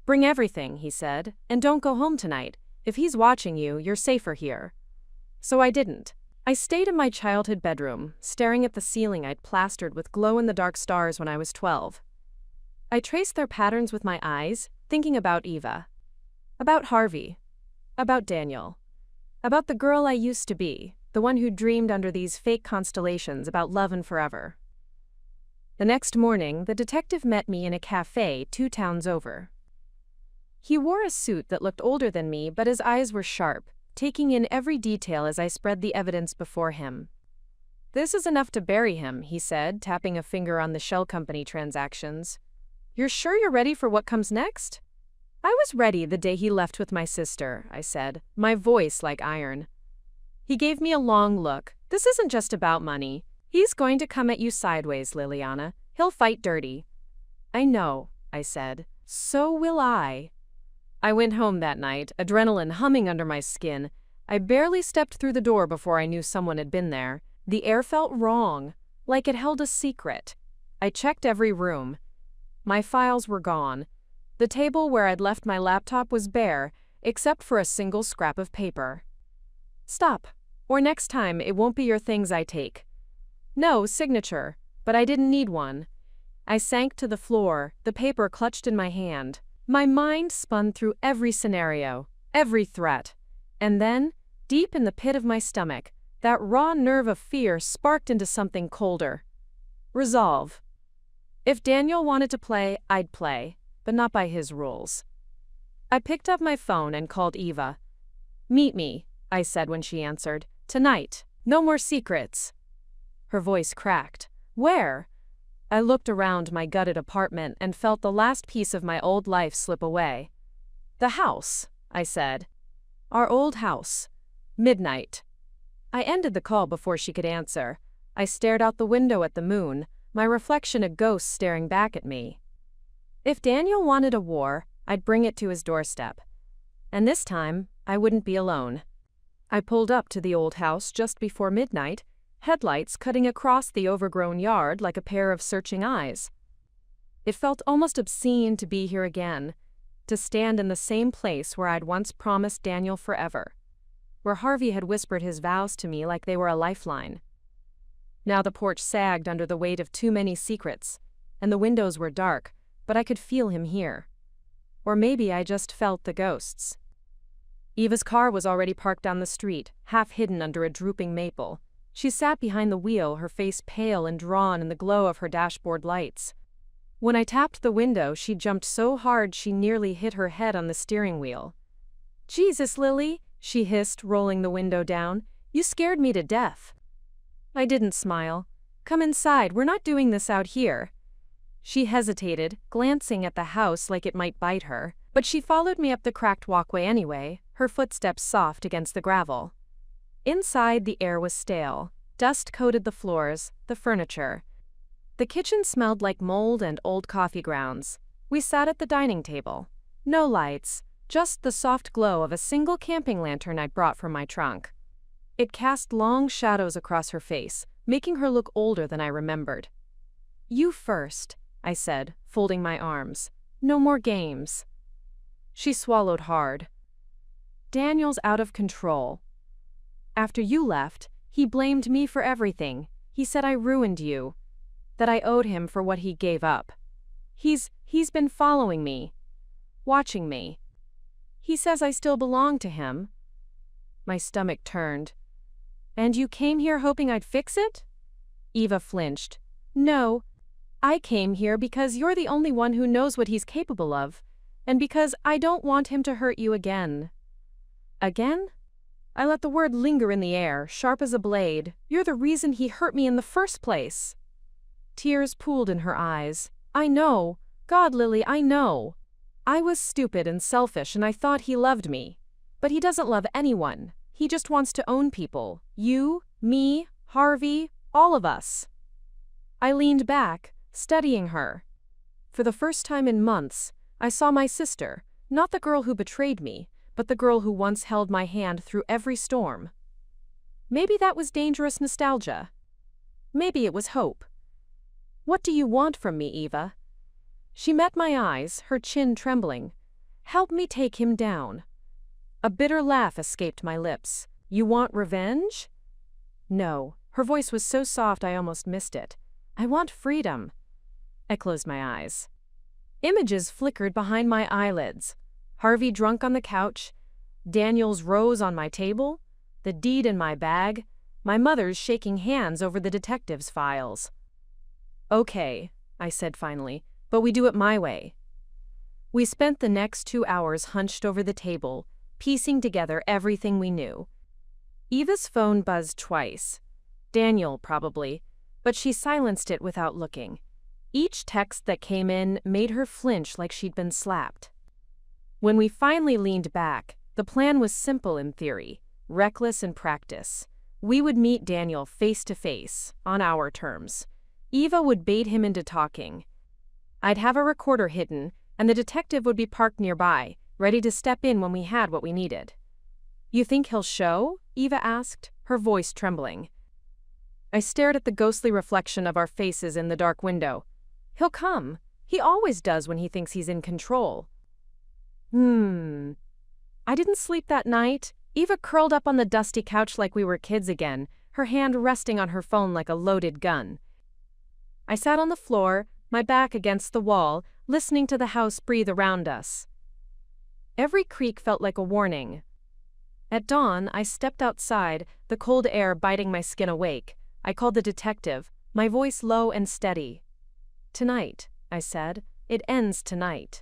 "Bring everything," he said, "and don't go home tonight. If he's watching you, you're safer here." So I didn't. I stayed in my childhood bedroom, staring at the ceiling I'd plastered with glow-in-the-dark stars when I was 12. I traced their patterns with my eyes, thinking about Eva. About Harvey. About Daniel. About the girl I used to be, the one who dreamed under these fake constellations about love and forever. The next morning, the detective met me in a cafe 2 towns over. He wore a suit that looked older than me, but his eyes were sharp, taking in every detail as I spread the evidence before him. "This is enough to bury him," he said, tapping a finger on the shell company transactions. "You're sure you're ready for what comes next?" "I was ready the day he left with my sister," I said, my voice like iron. He gave me a long look. "This isn't just about money. He's going to come at you sideways, Liliana. He'll fight dirty." "I know," I said. "So will I." I went home that night, adrenaline humming under my skin. I barely stepped through the door before I knew someone had been there. The air felt wrong, like it held a secret. I checked every room. My files were gone. The table where I'd left my laptop was bare, except for a single scrap of paper. "Stop, or next time it won't be your things I take." No signature, but I didn't need one. I sank to the floor, the paper clutched in my hand. My mind spun through every scenario, every threat. And then, deep in the pit of my stomach, that raw nerve of fear sparked into something colder. Resolve. If Daniel wanted to play, I'd play, but not by his rules. I picked up my phone and called Eva. "Meet me," I said when she answered. "Tonight. No more secrets." Her voice cracked. "Where?" I looked around my gutted apartment and felt the last piece of my old life slip away. "The house," I said. "Our old house. Midnight." I ended the call before she could answer. I stared out the window at the moon, my reflection a ghost staring back at me. If Daniel wanted a war, I'd bring it to his doorstep. And this time, I wouldn't be alone. I pulled up to the old house just before midnight, headlights cutting across the overgrown yard like a pair of searching eyes. It felt almost obscene to be here again, to stand in the same place where I'd once promised Daniel forever, where Harvey had whispered his vows to me like they were a lifeline. Now the porch sagged under the weight of too many secrets, and the windows were dark, but I could feel him here. Or maybe I just felt the ghosts. Eva's car was already parked down the street, half hidden under a drooping maple. She sat behind the wheel, her face pale and drawn in the glow of her dashboard lights. When I tapped the window, she jumped so hard she nearly hit her head on the steering wheel. "Jesus, Lily, she hissed, rolling the window down. "You scared me to death." I didn't smile. "Come inside, we're not doing this out here." She hesitated, glancing at the house like it might bite her, but she followed me up the cracked walkway anyway, her footsteps soft against the gravel. Inside, the air was stale. Dust coated the floors, the furniture. The kitchen smelled like mold and old coffee grounds. We sat at the dining table. No lights, just the soft glow of a single camping lantern I'd brought from my trunk. It cast long shadows across her face, making her look older than I remembered. "You first," I said, folding my arms. "No more games." She swallowed hard. "Daniel's out of control. After you left, he blamed me for everything. He said I ruined you, that I owed him for what he gave up. He's been following me, watching me. He says I still belong to him." My stomach turned. "And you came here hoping I'd fix it?" Eva flinched. "No. I came here because you're the only one who knows what he's capable of, and because I don't want him to hurt you again." "Again?" I let the word linger in the air, sharp as a blade. "You're the reason he hurt me in the first place." Tears pooled in her eyes. "I know. God, Lily, I know. I was stupid and selfish and I thought he loved me. But he doesn't love anyone. He just wants to own people. You, me, Harvey, all of us." I leaned back, studying her. For the first time in months, I saw my sister, not the girl who betrayed me, but the girl who once held my hand through every storm. Maybe that was dangerous nostalgia. Maybe it was hope. "What do you want from me, Eva?" She met my eyes, her chin trembling. "Help me take him down." A bitter laugh escaped my lips. "You want revenge?" "No." Her voice was so soft I almost missed it. "I want freedom." I closed my eyes. Images flickered behind my eyelids. Harvey drunk on the couch, Daniel's rose on my table, the deed in my bag, my mother's shaking hands over the detective's files. "Okay," I said finally, "but we do it my way." We spent the next 2 hours hunched over the table, piecing together everything we knew. Eva's phone buzzed twice. Daniel, probably, but she silenced it without looking. Each text that came in made her flinch like she'd been slapped. When we finally leaned back, the plan was simple in theory, reckless in practice. We would meet Daniel face to face, on our terms. Eva would bait him into talking. I'd have a recorder hidden, and the detective would be parked nearby, ready to step in when we had what we needed. "You think he'll show?" Eva asked, her voice trembling. I stared at the ghostly reflection of our faces in the dark window. "He'll come. He always does when he thinks he's in control." I didn't sleep that night. Eva curled up on the dusty couch like we were kids again, her hand resting on her phone like a loaded gun. I sat on the floor, my back against the wall, listening to the house breathe around us. Every creak felt like a warning. At dawn, I stepped outside, the cold air biting my skin awake. I called the detective, my voice low and steady. "Tonight," I said. "It ends tonight."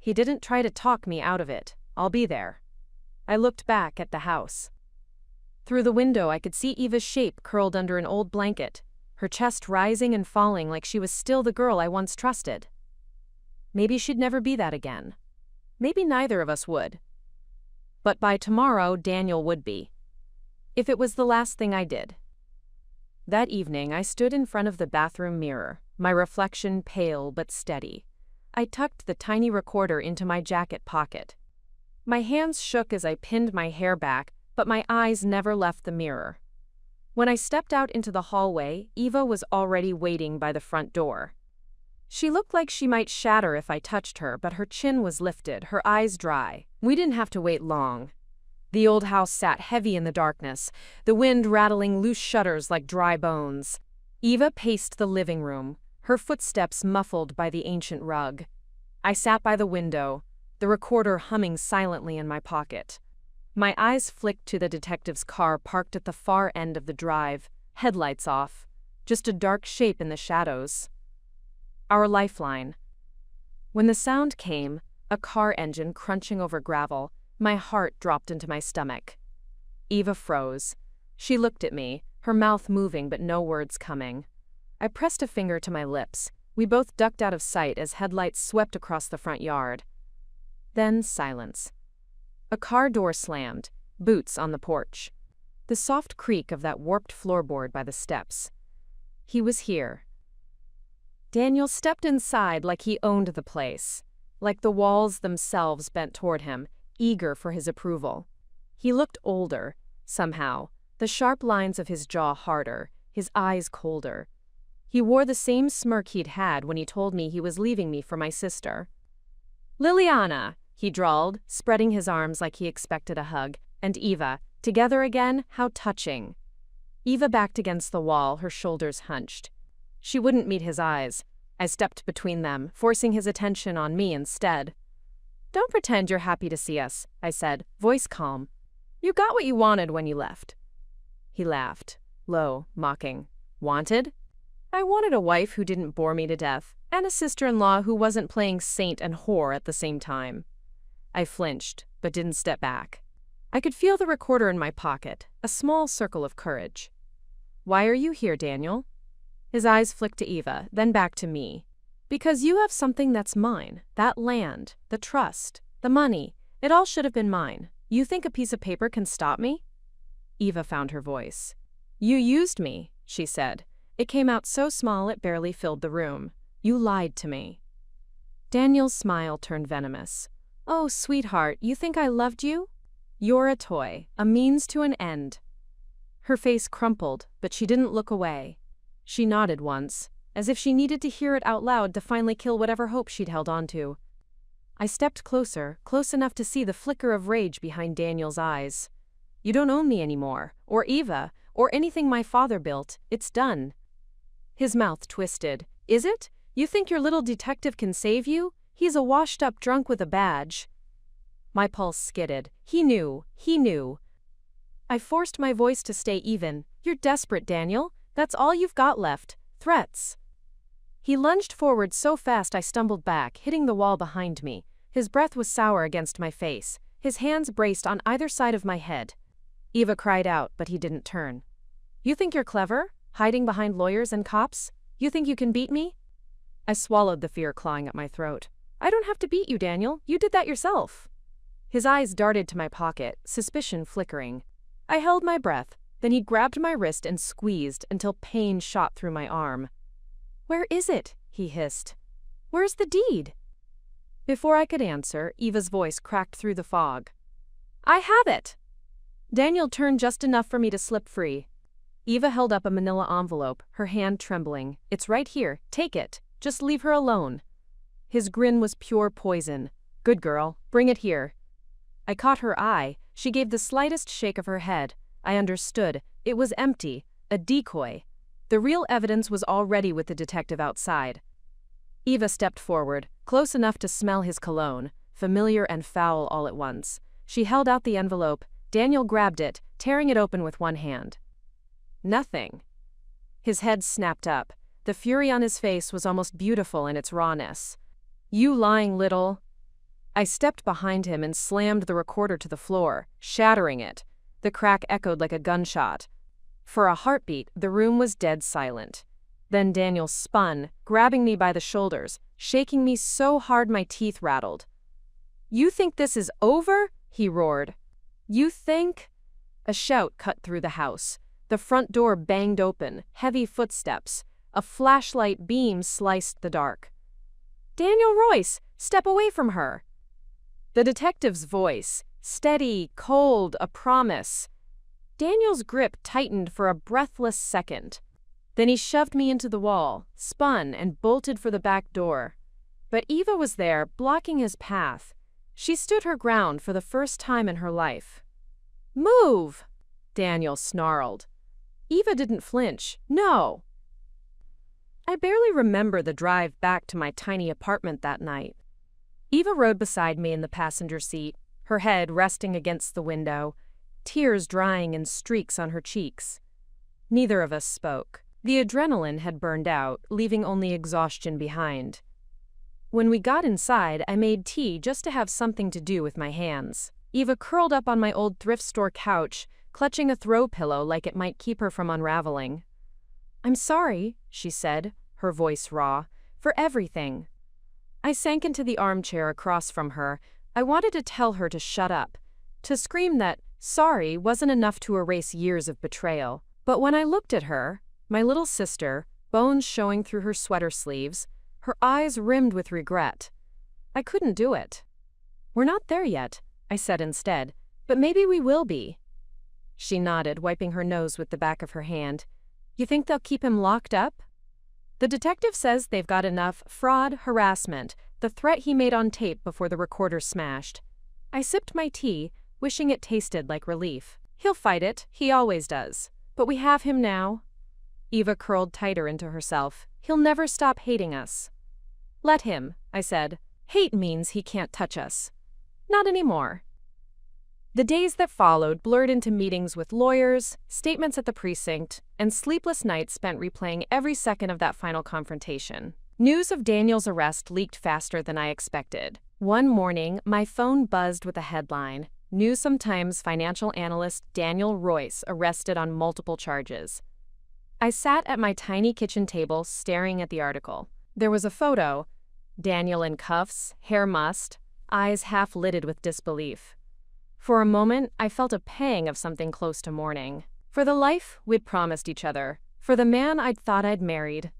He didn't try to talk me out of it. I'll be there. I looked back at the house. Through the window, I could see Eva's shape curled under an old blanket, her chest rising and falling like she was still the girl I once trusted. Maybe she'd never be that again. Maybe neither of us would. But by tomorrow, Daniel would be. If it was the last thing I did. That evening, I stood in front of the bathroom mirror, my reflection pale but steady. I tucked the tiny recorder into my jacket pocket. My hands shook as I pinned my hair back, but my eyes never left the mirror. When I stepped out into the hallway, Eva was already waiting by the front door. She looked like she might shatter if I touched her, but her chin was lifted, her eyes dry. We didn't have to wait long. The old house sat heavy in the darkness, the wind rattling loose shutters like dry bones. Eva paced the living room, her footsteps muffled by the ancient rug. I sat by the window, the recorder humming silently in my pocket. My eyes flicked to the detective's car parked at the far end of the drive, headlights off, just a dark shape in the shadows. Our lifeline. When the sound came, a car engine crunching over gravel, My heart dropped into my stomach. Eva froze. She looked at me, her mouth moving but no words coming. I pressed a finger to my lips. We both ducked out of sight as headlights swept across the front yard. Then silence. A car door slammed, boots on the porch. The soft creak of that warped floorboard by the steps. He was here. Daniel stepped inside like he owned the place, like the walls themselves bent toward him, eager for his approval. He looked older, somehow, the sharp lines of his jaw harder, his eyes colder. He wore the same smirk he'd had when he told me he was leaving me for my sister. "Liliana," he drawled, spreading his arms like he expected a hug, and Eva, together again, how touching. Eva backed against the wall, her shoulders hunched. She wouldn't meet his eyes. I stepped between them, forcing his attention on me instead. "Don't pretend you're happy to see us," I said, voice calm. "You got what you wanted when you left." He laughed, low, mocking. "Wanted?" "I wanted a wife who didn't bore me to death, and a sister-in-law who wasn't playing saint and whore at the same time." I flinched, but didn't step back. I could feel the recorder in my pocket, a small circle of courage. "Why are you here, Daniel?" His eyes flicked to Eva, then back to me. "Because you have something that's mine. That land, the trust, the money. It all should have been mine. You think a piece of paper can stop me?" Eva found her voice. "You used me," she said. It came out so small it barely filled the room. "You lied to me." Daniel's smile turned venomous. "Oh, sweetheart, you think I loved you? You're a toy, a means to an end." Her face crumpled, but she didn't look away. She nodded once, as if she needed to hear it out loud to finally kill whatever hope she'd held onto. I stepped closer, close enough to see the flicker of rage behind Daniel's eyes. "You don't own me anymore, or Eva, or anything my father built. It's done." His mouth twisted. "Is it? You think your little detective can save you? He's a washed-up drunk with a badge." My pulse skidded. He knew. I forced my voice to stay even. "You're desperate, Daniel. That's all you've got left. Threats." He lunged forward so fast I stumbled back, hitting the wall behind me. His breath was sour against my face. His hands braced on either side of my head. Eva cried out, but he didn't turn. "You think you're clever? Hiding behind lawyers and cops? You think you can beat me?" I swallowed the fear clawing at my throat. "I don't have to beat you, Daniel. You did that yourself." His eyes darted to my pocket, suspicion flickering. I held my breath, then he grabbed my wrist and squeezed until pain shot through my arm. "Where is it?" he hissed. "Where's the deed?" Before I could answer, Eva's voice cracked through the fog. "I have it!" Daniel turned just enough for me to slip free. Eva held up a manila envelope, her hand trembling. "It's right here. Take it. Just leave her alone." His grin was pure poison. "Good girl. Bring it here." I caught her eye. She gave the slightest shake of her head. I understood. It was empty. A decoy. The real evidence was already with the detective outside. Eva stepped forward, close enough to smell his cologne, familiar and foul all at once. She held out the envelope. Daniel grabbed it, tearing it open with one hand. "Nothing." His head snapped up. The fury on his face was almost beautiful in its rawness. "You lying little—" I stepped behind him and slammed the recorder to the floor, shattering it. The crack echoed like a gunshot. For a heartbeat, the room was dead silent. Then Daniel spun, grabbing me by the shoulders, shaking me so hard my teeth rattled. "You think this is over?" he roared. "You think—" A shout cut through the house. The front door banged open, heavy footsteps. A flashlight beam sliced the dark. "Daniel Royce, step away from her!" The detective's voice, steady, cold, a promise. Daniel's grip tightened for a breathless second. Then he shoved me into the wall, spun, and bolted for the back door. But Eva was there, blocking his path. She stood her ground for the first time in her life. "Move!" Daniel snarled. Eva didn't flinch. "No!" I barely remember the drive back to my tiny apartment that night. Eva rode beside me in the passenger seat, her head resting against the window, tears drying in streaks on her cheeks. Neither of us spoke. The adrenaline had burned out, leaving only exhaustion behind. When we got inside, I made tea just to have something to do with my hands. Eva curled up on my old thrift store couch, clutching a throw pillow like it might keep her from unraveling. "I'm sorry," she said, her voice raw, "for everything." I sank into the armchair across from her. I wanted to tell her to shut up, to scream that sorry wasn't enough to erase years of betrayal. But when I looked at her, my little sister, bones showing through her sweater sleeves, her eyes rimmed with regret, I couldn't do it. "We're not there yet," I said instead, "but maybe we will be." She nodded, wiping her nose with the back of her hand. "You think they'll keep him locked up?" "The detective says they've got enough fraud, harassment, the threat he made on tape before the recorder smashed." I sipped my tea, wishing it tasted like relief. "He'll fight it, he always does. But we have him now." Eva curled tighter into herself. "He'll never stop hating us." "Let him," I said. "Hate means he can't touch us." "Not anymore." The days that followed blurred into meetings with lawyers, statements at the precinct, and sleepless nights spent replaying every second of that final confrontation. News of Daniel's arrest leaked faster than I expected. One morning, my phone buzzed with a headline: Newsome Times financial analyst Daniel Royce arrested on multiple charges. I sat at my tiny kitchen table staring at the article. There was a photo: Daniel in cuffs, hair mussed, eyes half-lidded with disbelief. For a moment, I felt a pang of something close to mourning. For the life we'd promised each other, for the man I'd thought I'd married.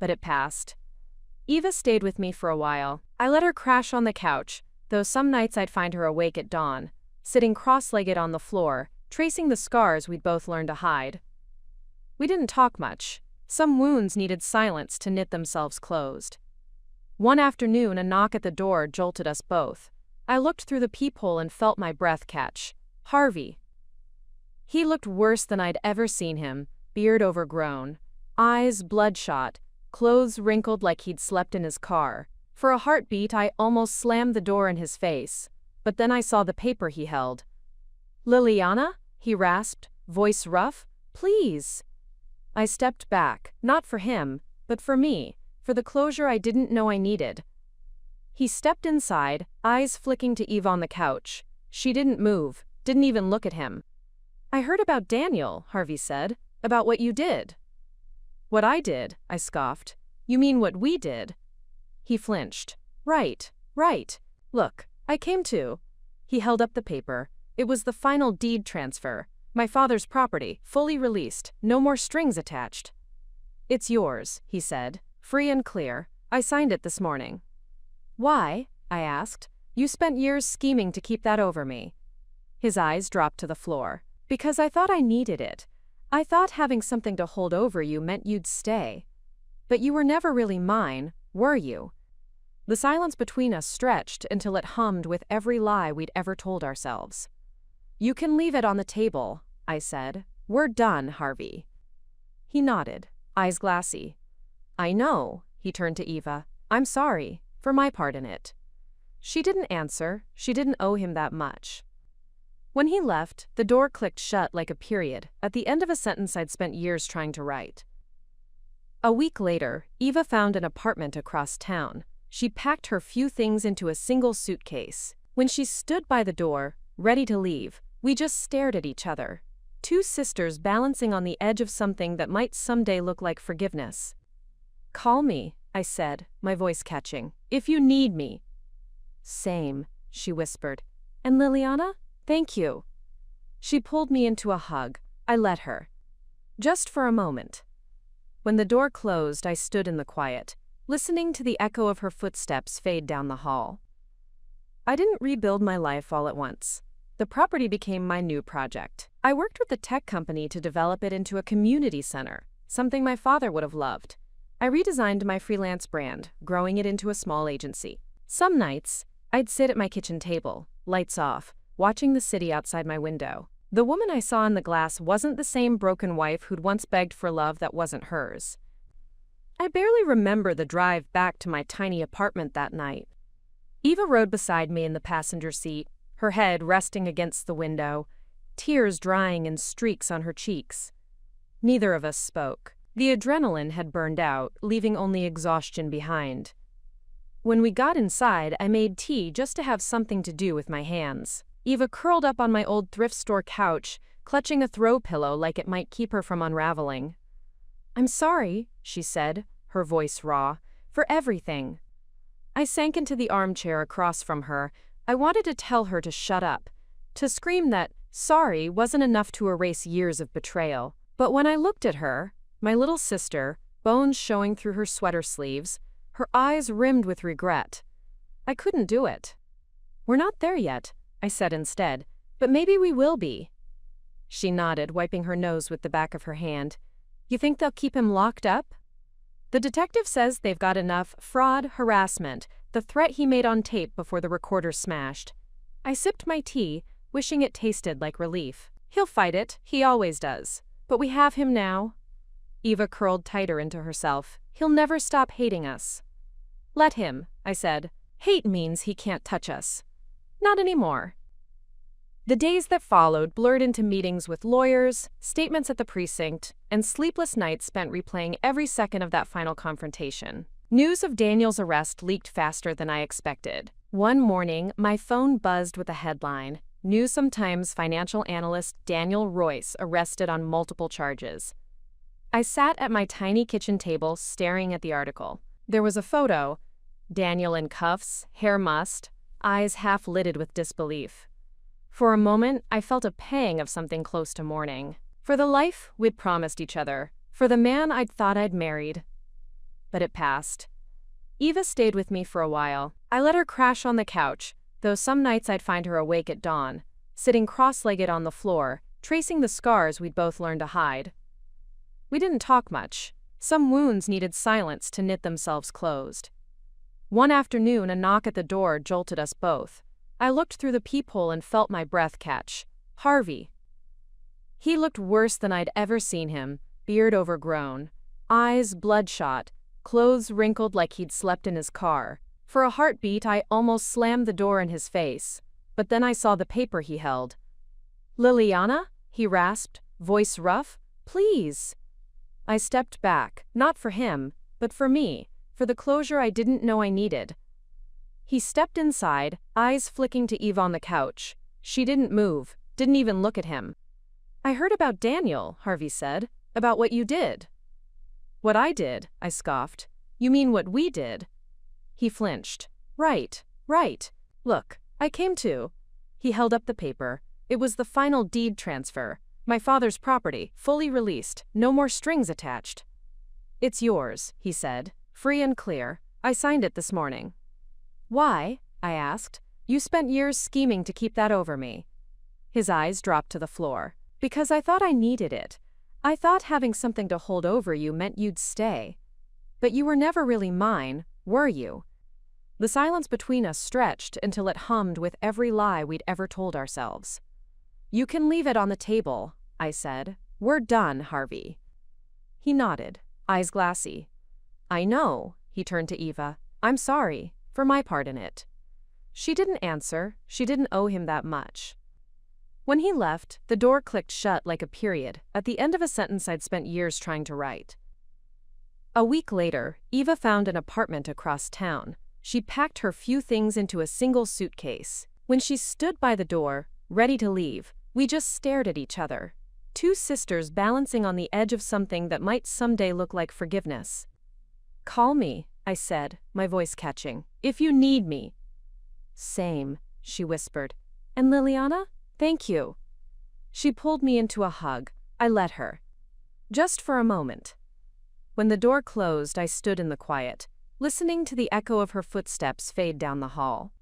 But it passed. Eva stayed with me for a while. I let her crash on the couch, though some nights I'd find her awake at dawn, sitting cross-legged on the floor, tracing the scars we'd both learned to hide. We didn't talk much. Some wounds needed silence to knit themselves closed. One afternoon, a knock at the door jolted us both. I looked through the peephole and felt my breath catch. Harvey. He looked worse than I'd ever seen him, beard overgrown, eyes bloodshot, clothes wrinkled like he'd slept in his car. For a heartbeat, I almost slammed the door in his face, but then I saw the paper he held. "Liliana?" he rasped, voice rough. "Please." I stepped back, not for him, but for me, for the closure I didn't know I needed. He stepped inside, eyes flicking to Eva on the couch. She didn't move, didn't even look at him. "I heard about Daniel," Harvey said, "about what you did." "What I did?" I scoffed. "You mean what we did?" He flinched. Right. Look, I came to." He held up the paper. It was the final deed transfer. My father's property, fully released, no more strings attached. "It's yours," he said, free and clear. "I signed it this morning." "Why?" I asked. "You spent years scheming to keep that over me." His eyes dropped to the floor. "Because I thought I needed it. I thought having something to hold over you meant you'd stay. But you were never really mine, were you?" The silence between us stretched until it hummed with every lie we'd ever told ourselves. "You can leave it on the table," I said. "We're done, Harvey." He nodded, eyes glassy. "I know," he turned to Eva. "I'm sorry, for my part in it." She didn't answer. She didn't owe him that much. When he left, the door clicked shut like a period, at the end of a sentence I'd spent years trying to write. A week later, Eva found an apartment across town. She packed her few things into a single suitcase. When she stood by the door, ready to leave, we just stared at each other. Two sisters balancing on the edge of something that might someday look like forgiveness. "Call me," I said, my voice catching, "if you need me." "Same," she whispered. "And Liliana? Thank you." She pulled me into a hug. I let her. Just for a moment. When the door closed, I stood in the quiet, listening to the echo of her footsteps fade down the hall. I didn't rebuild my life all at once. The property became my new project. I worked with the tech company to develop it into a community center, something my father would have loved. I redesigned my freelance brand, growing it into a small agency. Some nights, I'd sit at my kitchen table, lights off, watching the city outside my window. The woman I saw in the glass wasn't the same broken wife who'd once begged for love that wasn't hers. I barely remember the drive back to my tiny apartment that night. Eva rode beside me in the passenger seat, her head resting against the window, tears drying in streaks on her cheeks. Neither of us spoke. The adrenaline had burned out, leaving only exhaustion behind. When we got inside, I made tea just to have something to do with my hands. Eva curled up on my old thrift store couch, clutching a throw pillow like it might keep her from unraveling. "I'm sorry," she said, her voice raw, "for everything." I sank into the armchair across from her. I wanted to tell her to shut up, to scream that sorry wasn't enough to erase years of betrayal. But when I looked at her, my little sister, bones showing through her sweater sleeves, her eyes rimmed with regret, I couldn't do it. "We're not there yet," I said instead, "but maybe we will be." She nodded, wiping her nose with the back of her hand. "You think they'll keep him locked up?" "The detective says they've got enough fraud, harassment, the threat he made on tape before the recorder smashed." I sipped my tea, wishing it tasted like relief. "He'll fight it, he always does. But we have him now." Eva curled tighter into herself. "He'll never stop hating us." "Let him," I said. "Hate means he can't touch us." "Not anymore." The days that followed blurred into meetings with lawyers, statements at the precinct, and sleepless nights spent replaying every second of that final confrontation. News of Daniel's arrest leaked faster than I expected. One morning, my phone buzzed with a headline: Newsome Times financial analyst Daniel Royce arrested on multiple charges. I sat at my tiny kitchen table staring at the article. There was a photo: Daniel in cuffs, hair mussed, eyes half-lidded with disbelief. For a moment, I felt a pang of something close to mourning. For the life we'd promised each other, for the man I'd thought I'd married. But it passed. Eva stayed with me for a while. I let her crash on the couch, though some nights I'd find her awake at dawn, sitting cross-legged on the floor, tracing the scars we'd both learned to hide. We didn't talk much. Some wounds needed silence to knit themselves closed. One afternoon, a knock at the door jolted us both. I looked through the peephole and felt my breath catch. Harvey. He looked worse than I'd ever seen him, beard overgrown, eyes bloodshot, clothes wrinkled like he'd slept in his car. For a heartbeat, I almost slammed the door in his face, but then I saw the paper he held. "Liliana?" he rasped, voice rough. "Please." I stepped back, not for him, but for me, for the closure I didn't know I needed. He stepped inside, eyes flicking to Eva on the couch. She didn't move, didn't even look at him. "I heard about Daniel," Harvey said, "about what you did." "What I did?" I scoffed. "You mean what we did?" He flinched. Right. Look, I came to." He held up the paper. It was the final deed transfer. My father's property, fully released, no more strings attached. "It's yours," he said, free and clear. "I signed it this morning." "Why?" I asked. "You spent years scheming to keep that over me." His eyes dropped to the floor. "Because I thought I needed it. I thought having something to hold over you meant you'd stay. But you were never really mine, were you?" The silence between us stretched until it hummed with every lie we'd ever told ourselves. "You can leave it on the table," I said. "We're done, Harvey." He nodded, eyes glassy. "I know," he turned to Eva. "I'm sorry, for my part in it." She didn't answer. She didn't owe him that much. When he left, the door clicked shut like a period, at the end of a sentence I'd spent years trying to write. A week later, Eva found an apartment across town. She packed her few things into a single suitcase. When she stood by the door, ready to leave, we just stared at each other. Two sisters balancing on the edge of something that might someday look like forgiveness. "Call me," I said, my voice catching, "if you need me." "Same," she whispered. "And Liliana? Thank you." She pulled me into a hug. I let her. Just for a moment. When the door closed, I stood in the quiet, listening to the echo of her footsteps fade down the hall.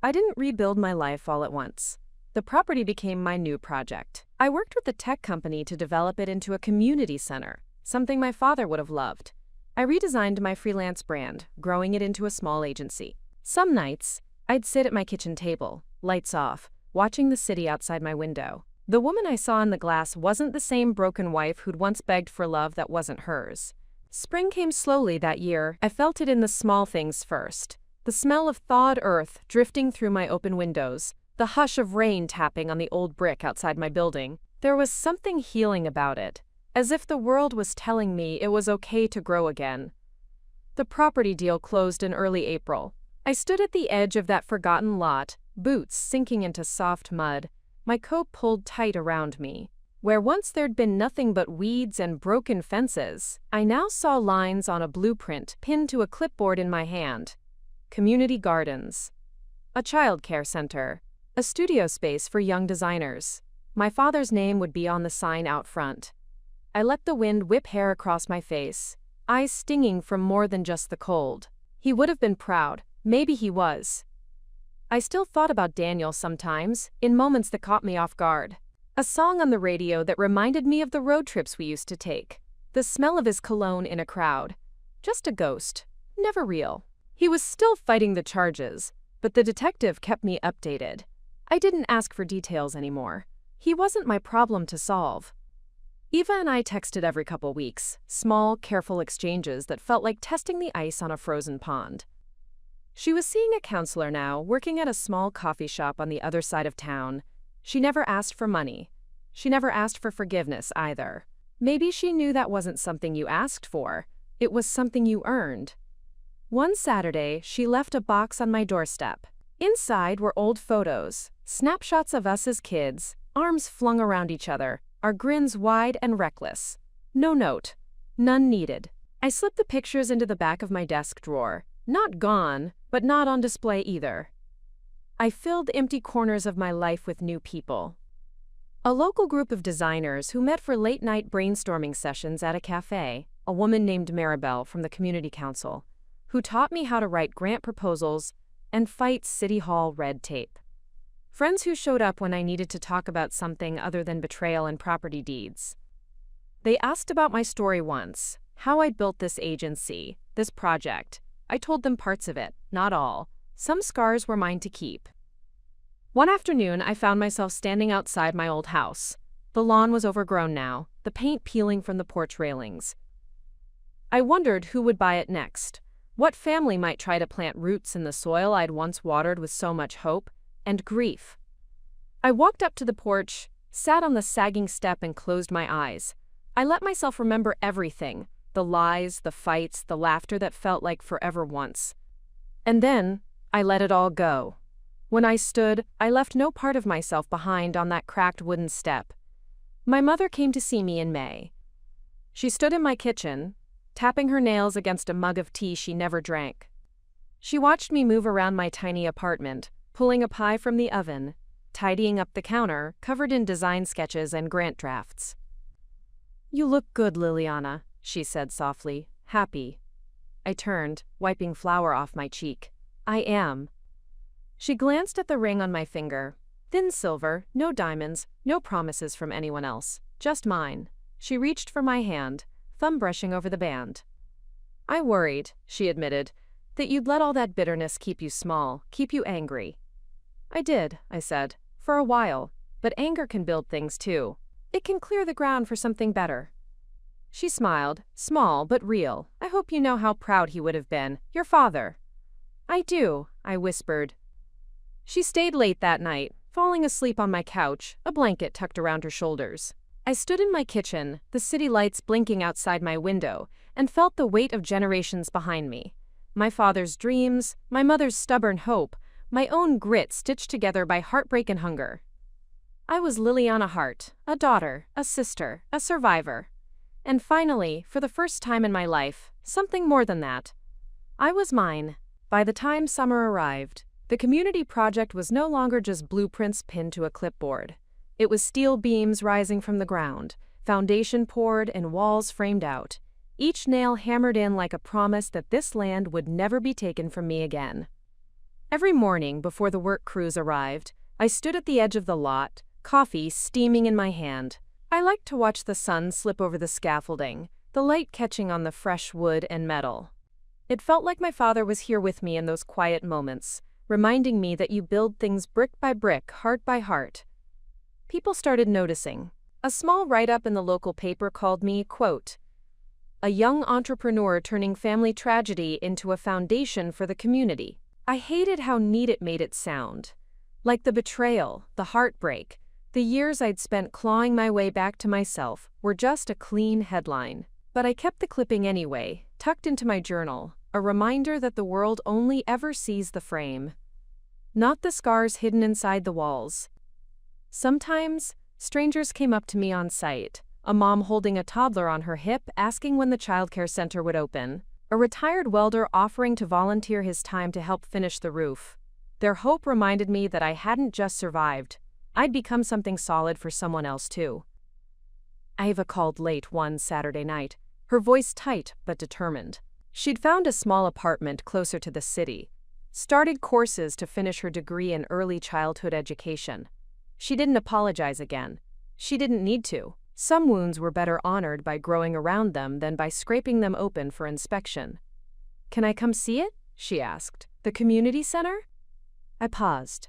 I didn't rebuild my life all at once. The property became my new project. I worked with a tech company to develop it into a community center, something my father would have loved. I redesigned my freelance brand, growing it into a small agency. Some nights, I'd sit at my kitchen table, lights off, watching the city outside my window. The woman I saw in the glass wasn't the same broken wife who'd once begged for love that wasn't hers. Spring came slowly that year. I felt it in the small things first. The smell of thawed earth drifting through my open windows, the hush of rain tapping on the old brick outside my building. There was something healing about it, as if the world was telling me it was okay to grow again. The property deal closed in early April. I stood at the edge of that forgotten lot, boots sinking into soft mud, my coat pulled tight around me. Where once there'd been nothing but weeds and broken fences, I now saw lines on a blueprint pinned to a clipboard in my hand. Community gardens. A childcare center. A studio space for young designers. My father's name would be on the sign out front. I let the wind whip hair across my face, eyes stinging from more than just the cold. He would have been proud. Maybe he was. I still thought about Daniel sometimes, in moments that caught me off guard. A song on the radio that reminded me of the road trips we used to take. The smell of his cologne in a crowd. Just a ghost. Never real. He was still fighting the charges, but the detective kept me updated. I didn't ask for details anymore. He wasn't my problem to solve. Eva and I texted every couple weeks, small, careful exchanges that felt like testing the ice on a frozen pond. She was seeing a counselor now, working at a small coffee shop on the other side of town. She never asked for money. She never asked for forgiveness either. Maybe she knew that wasn't something you asked for. It was something you earned. One Saturday, she left a box on my doorstep. Inside were old photos, snapshots of us as kids, arms flung around each other, our grins wide and reckless. No note. None needed. I slipped the pictures into the back of my desk drawer. Not gone, but not on display either. I filled empty corners of my life with new people. A local group of designers who met for late-night brainstorming sessions at a cafe, a woman named Maribel from the community council, who taught me how to write grant proposals and fight City Hall red tape. Friends who showed up when I needed to talk about something other than betrayal and property deeds. They asked about my story once, how I'd built this agency, this project. I told them parts of it, not all. Some scars were mine to keep. One afternoon, I found myself standing outside my old house. The lawn was overgrown now, the paint peeling from the porch railings. I wondered who would buy it next. What family might try to plant roots in the soil I'd once watered with so much hope and grief? I walked up to the porch, sat on the sagging step and closed my eyes. I let myself remember everything, the lies, the fights, the laughter that felt like forever once. And then, I let it all go. When I stood, I left no part of myself behind on that cracked wooden step. My mother came to see me in May. She stood in my kitchen, tapping her nails against a mug of tea she never drank. She watched me move around my tiny apartment, pulling a pie from the oven, tidying up the counter, covered in design sketches and grant drafts. "You look good, Liliana," she said softly, happy. I turned, wiping flour off my cheek. "I am." She glanced at the ring on my finger. Thin silver, no diamonds, no promises from anyone else, just mine. She reached for my hand, thumb brushing over the band. "I worried," she admitted, "that you'd let all that bitterness keep you small, keep you angry." "I did," I said, "for a while, but anger can build things too. It can clear the ground for something better." She smiled, small but real. "I hope you know how proud he would have been, your father." "I do," I whispered. She stayed late that night, falling asleep on my couch, a blanket tucked around her shoulders. I stood in my kitchen, the city lights blinking outside my window, and felt the weight of generations behind me. My father's dreams, my mother's stubborn hope, my own grit stitched together by heartbreak and hunger. I was Liliana Hart, a daughter, a sister, a survivor. And finally, for the first time in my life, something more than that. I was mine. By the time summer arrived, the community project was no longer just blueprints pinned to a clipboard. It was steel beams rising from the ground, foundation poured and walls framed out, each nail hammered in like a promise that this land would never be taken from me again. Every morning before the work crews arrived, I stood at the edge of the lot, coffee steaming in my hand. I liked to watch the sun slip over the scaffolding, the light catching on the fresh wood and metal. It felt like my father was here with me in those quiet moments, reminding me that you build things brick by brick, heart by heart. People started noticing. A small write-up in the local paper called me, quote, "a young entrepreneur turning family tragedy into a foundation for the community." I hated how neat it made it sound. Like the betrayal, the heartbreak, the years I'd spent clawing my way back to myself were just a clean headline. But I kept the clipping anyway, tucked into my journal, a reminder that the world only ever sees the frame. not the scars hidden inside the walls. Sometimes, strangers came up to me on sight, a mom holding a toddler on her hip asking when the childcare center would open, a retired welder offering to volunteer his time to help finish the roof. Their hope reminded me that I hadn't just survived, I'd become something solid for someone else too. Iva called late one Saturday night, her voice tight but determined. She'd found a small apartment closer to the city, started courses to finish her degree in early childhood education. She didn't apologize again. She didn't need to. Some wounds were better honored by growing around them than by scraping them open for inspection. "Can I come see it?" she asked. "The community center?" I paused.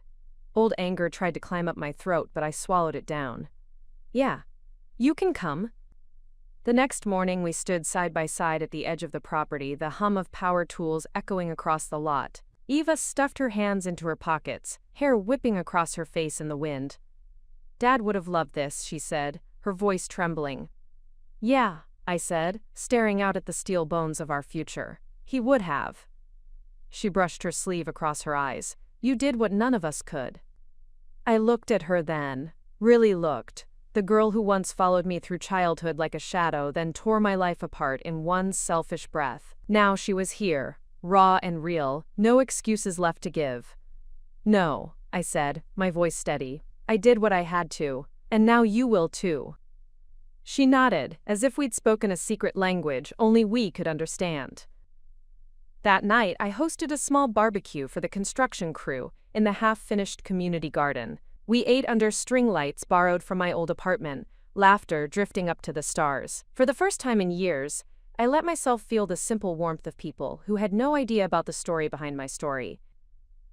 Old anger tried to climb up my throat, but I swallowed it down. "Yeah, you can come." The next morning we stood side by side at the edge of the property, the hum of power tools echoing across the lot. Eva stuffed her hands into her pockets, hair whipping across her face in the wind. "Dad would have loved this," she said, her voice trembling. "Yeah," I said, staring out at the steel bones of our future. "He would have." She brushed her sleeve across her eyes. "You did what none of us could." I looked at her then, really looked. The girl who once followed me through childhood like a shadow, then tore my life apart in one selfish breath. Now she was here, raw and real, no excuses left to give. "No," I said, my voice steady. "I did what I had to, and now you will too." She nodded, as if we'd spoken a secret language only we could understand. That night, I hosted a small barbecue for the construction crew in the half-finished community garden. We ate under string lights borrowed from my old apartment, laughter drifting up to the stars. For the first time in years, I let myself feel the simple warmth of people who had no idea about the story behind my story.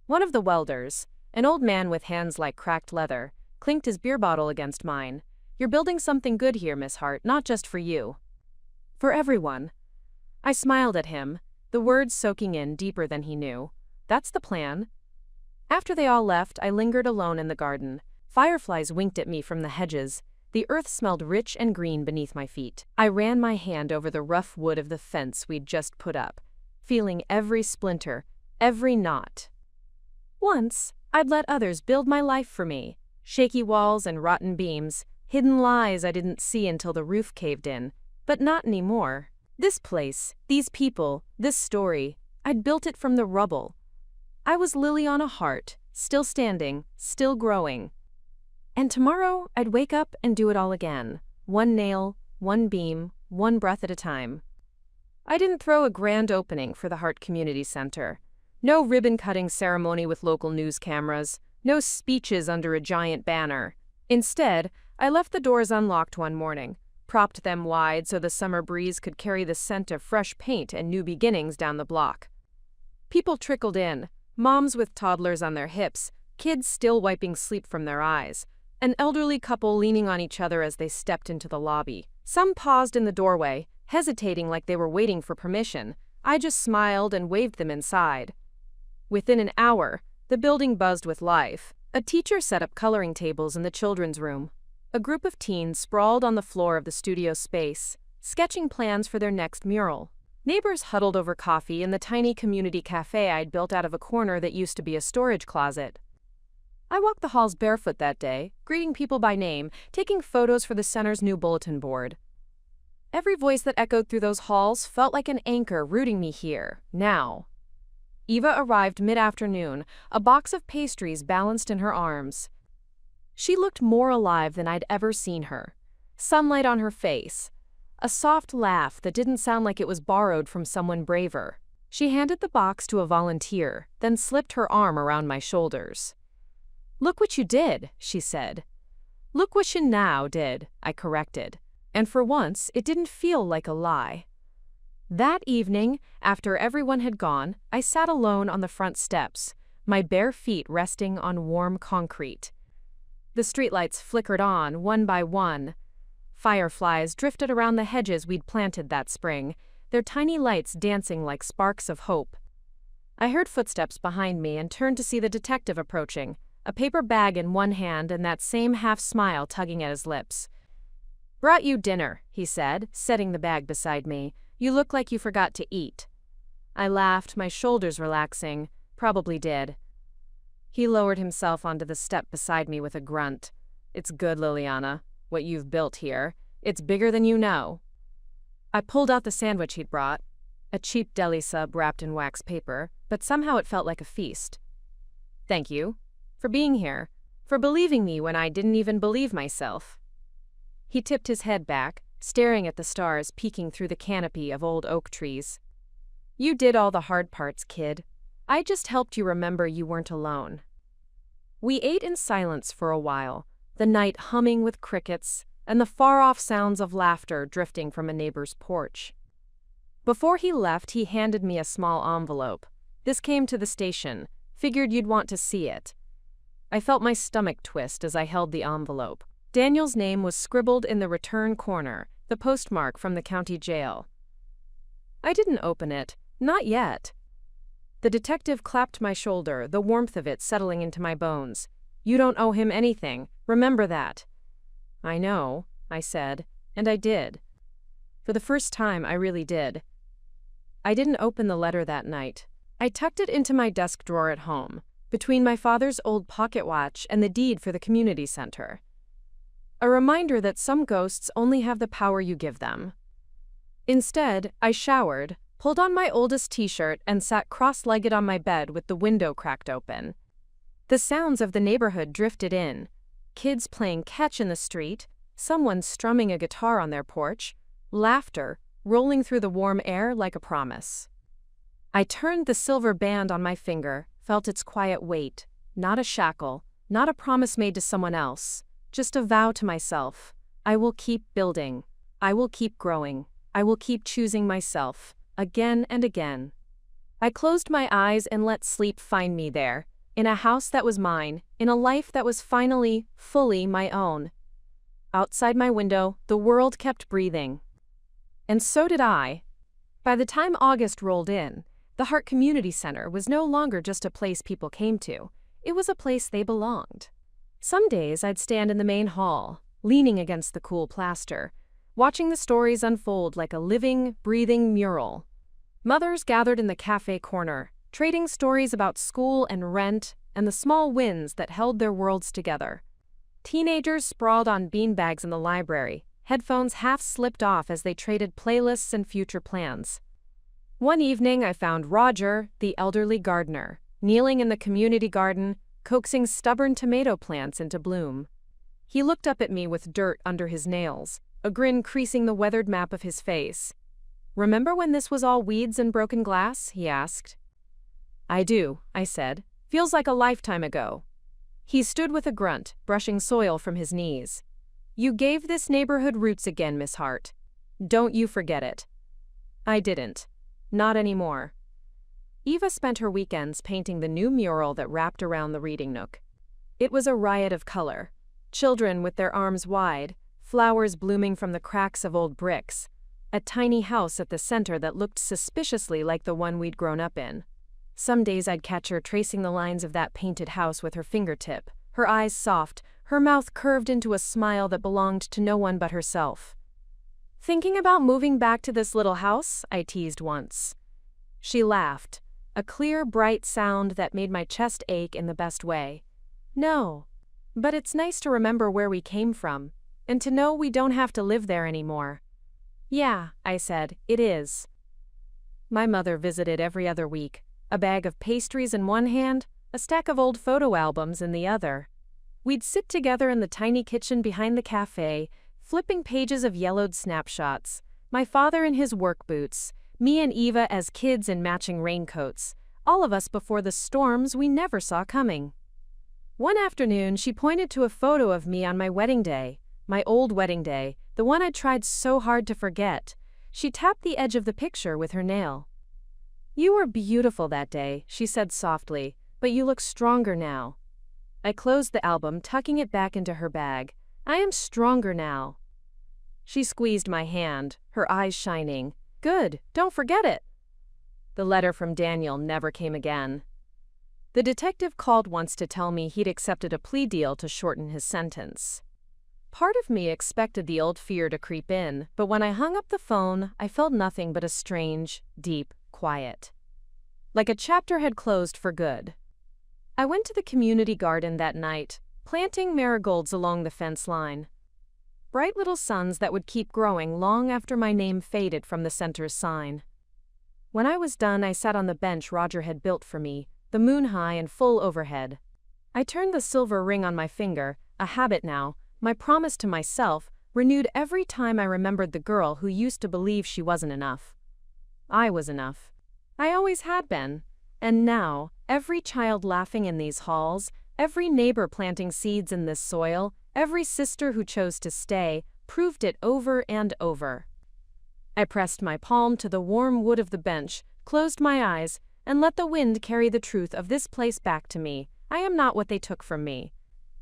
One of the welders, an old man with hands like cracked leather, clinked his beer bottle against mine. "You're building something good here, Miss Hart, not just for you. For everyone." I smiled at him, the words soaking in deeper than he knew. "That's the plan." After they all left, I lingered alone in the garden. Fireflies winked at me from the hedges. The earth smelled rich and green beneath my feet. I ran my hand over the rough wood of the fence we'd just put up, feeling every splinter, every knot. Once, I'd let others build my life for me. Shaky walls and rotten beams, hidden lies I didn't see until the roof caved in. But not anymore. This place, these people, this story, I'd built it from the rubble. I was Liliana Hart, still standing, still growing. And tomorrow, I'd wake up and do it all again. One nail, one beam, one breath at a time. I didn't throw a grand opening for the Hart Community Center. No ribbon-cutting ceremony with local news cameras. No speeches under a giant banner. Instead, I left the doors unlocked one morning, propped them wide so the summer breeze could carry the scent of fresh paint and new beginnings down the block. People trickled in, moms with toddlers on their hips, kids still wiping sleep from their eyes, an elderly couple leaning on each other as they stepped into the lobby. Some paused in the doorway, hesitating like they were waiting for permission. I just smiled and waved them inside. Within an hour, the building buzzed with life. A teacher set up coloring tables in the children's room. A group of teens sprawled on the floor of the studio space, sketching plans for their next mural. Neighbors huddled over coffee in the tiny community cafe I'd built out of a corner that used to be a storage closet. I walked the halls barefoot that day, greeting people by name, taking photos for the center's new bulletin board. Every voice that echoed through those halls felt like an anchor rooting me here, now. Eva arrived mid-afternoon, a box of pastries balanced in her arms. She looked more alive than I'd ever seen her. Sunlight on her face. A soft laugh that didn't sound like it was borrowed from someone braver. She handed the box to a volunteer, then slipped her arm around my shoulders. "Look what you did," she said. "Look what you now did," I corrected. And for once, it didn't feel like a lie. That evening, after everyone had gone, I sat alone on the front steps, my bare feet resting on warm concrete. The streetlights flickered on, one by one. Fireflies drifted around the hedges we'd planted that spring, their tiny lights dancing like sparks of hope. I heard footsteps behind me and turned to see the detective approaching, a paper bag in one hand and that same half-smile tugging at his lips. "Brought you dinner," he said, setting the bag beside me. "You look like you forgot to eat." I laughed, my shoulders relaxing. Probably did. He lowered himself onto the step beside me with a grunt. "It's good, Liliana, what you've built here. It's bigger than you know." I pulled out the sandwich he'd brought, a cheap deli sub wrapped in wax paper, but somehow it felt like a feast. "Thank you. For being here. For believing me when I didn't even believe myself." He tipped his head back, staring at the stars peeking through the canopy of old oak trees. "You did all the hard parts, kid. I just helped you remember you weren't alone." We ate in silence for a while, the night humming with crickets and the far-off sounds of laughter drifting from a neighbor's porch. Before he left, he handed me a small envelope. "This came to the station. Figured you'd want to see it." I felt my stomach twist as I held the envelope. Daniel's name was scribbled in the return corner, the postmark from the county jail. I didn't open it. Not yet. The detective clapped my shoulder, the warmth of it settling into my bones. "You don't owe him anything. Remember that." "I know," I said, and I did. For the first time, I really did. I didn't open the letter that night. I tucked it into my desk drawer at home, between my father's old pocket watch and the deed for the community center. A reminder that some ghosts only have the power you give them. Instead, I showered, pulled on my oldest t-shirt, and sat cross-legged on my bed with the window cracked open. The sounds of the neighborhood drifted in. Kids playing catch in the street, someone strumming a guitar on their porch, laughter rolling through the warm air like a promise. I turned the silver band on my finger, felt its quiet weight, not a shackle, not a promise made to someone else, just a vow to myself. I will keep building. I will keep growing. I will keep choosing myself, again and again. I closed my eyes and let sleep find me there, in a house that was mine, in a life that was finally, fully my own. Outside my window, the world kept breathing. And so did I. By the time August rolled in, the Hart Community Center was no longer just a place people came to. It was a place they belonged. Some days I'd stand in the main hall, leaning against the cool plaster, watching the stories unfold like a living, breathing mural. Mothers gathered in the cafe corner, trading stories about school and rent and the small wins that held their worlds together. Teenagers sprawled on beanbags in the library, headphones half slipped off as they traded playlists and future plans. One evening I found Roger, the elderly gardener, kneeling in the community garden, coaxing stubborn tomato plants into bloom. He looked up at me with dirt under his nails, a grin creasing the weathered map of his face. "Remember when this was all weeds and broken glass?" he asked. "I do," I said. "Feels like a lifetime ago." He stood with a grunt, brushing soil from his knees. "You gave this neighborhood roots again, Miss Hart. Don't you forget it." I didn't. Not anymore. Eva spent her weekends painting the new mural that wrapped around the reading nook. It was a riot of color. Children with their arms wide, flowers blooming from the cracks of old bricks, a tiny house at the center that looked suspiciously like the one we'd grown up in. Some days I'd catch her tracing the lines of that painted house with her fingertip, her eyes soft, her mouth curved into a smile that belonged to no one but herself. "Thinking about moving back to this little house?" I teased once. She laughed, a clear, bright sound that made my chest ache in the best way. "No. But it's nice to remember where we came from, and to know we don't have to live there anymore." "Yeah," I said, "it is." My mother visited every other week, a bag of pastries in one hand, a stack of old photo albums in the other. We'd sit together in the tiny kitchen behind the cafe, flipping pages of yellowed snapshots, my father in his work boots, me and Eva as kids in matching raincoats, all of us before the storms we never saw coming. One afternoon, she pointed to a photo of me on my wedding day, my old wedding day, the one I'd tried so hard to forget. She tapped the edge of the picture with her nail. "You were beautiful that day," she said softly, "but you look stronger now." I closed the album, tucking it back into her bag. "I am stronger now." She squeezed my hand, her eyes shining. "Good, don't forget it." The letter from Daniel never came again. The detective called once to tell me he'd accepted a plea deal to shorten his sentence. Part of me expected the old fear to creep in, but when I hung up the phone, I felt nothing but a strange, deep quiet. Like a chapter had closed for good. I went to the community garden that night, planting marigolds along the fence line. Bright little suns that would keep growing long after my name faded from the center's sign. When I was done, I sat on the bench Roger had built for me, the moon high and full overhead. I turned the silver ring on my finger, a habit now, my promise to myself, renewed every time I remembered the girl who used to believe she wasn't enough. I was enough. I always had been. And now, every child laughing in these halls, every neighbor planting seeds in this soil, every sister who chose to stay, proved it over and over. I pressed my palm to the warm wood of the bench, closed my eyes, and let the wind carry the truth of this place back to me. I am not what they took from me.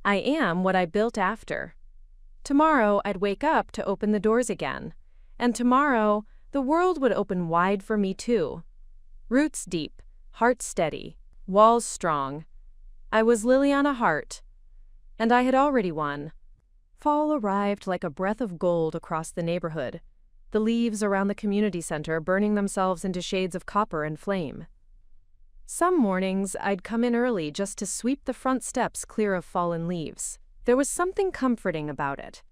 I am what I built after. Tomorrow I'd wake up to open the doors again. And tomorrow, the world would open wide for me too. Roots deep, heart steady, walls strong. I was Liliana Hart. And I had already won. Fall arrived like a breath of gold across the neighborhood, the leaves around the community center burning themselves into shades of copper and flame. Some mornings, I'd come in early just to sweep the front steps clear of fallen leaves. There was something comforting about it.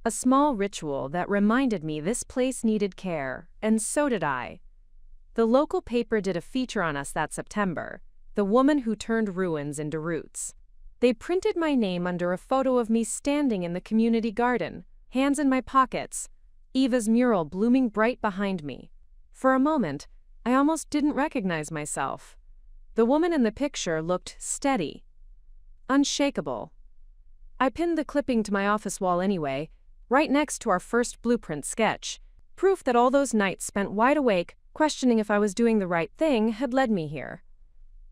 A small ritual that reminded me this place needed care, and so did I. The local paper did a feature on us that September, The Woman Who Turned Ruins into Roots. They printed my name under a photo of me standing in the community garden, hands in my pockets, Eva's mural blooming bright behind me. For a moment, I almost didn't recognize myself. The woman in the picture looked steady, unshakable. I pinned the clipping to my office wall anyway, right next to our first blueprint sketch, proof that all those nights spent wide awake, questioning if I was doing the right thing, had led me here.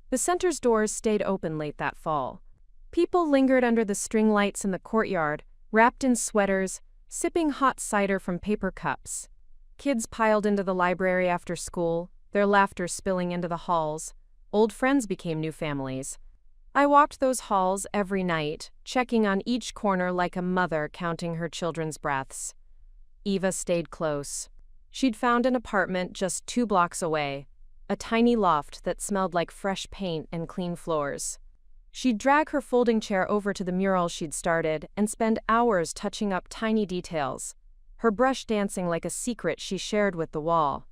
The center's doors stayed open late that fall. People lingered under the string lights in the courtyard, wrapped in sweaters, sipping hot cider from paper cups. Kids piled into the library after school, their laughter spilling into the halls. Old friends became new families. I walked those halls every night, checking on each corner like a mother counting her children's breaths. Eva stayed close. She'd found an apartment just 2 blocks away, a tiny loft that smelled like fresh paint and clean floors. She'd drag her folding chair over to the mural she'd started and spend hours touching up tiny details, her brush dancing like a secret she shared with the wall.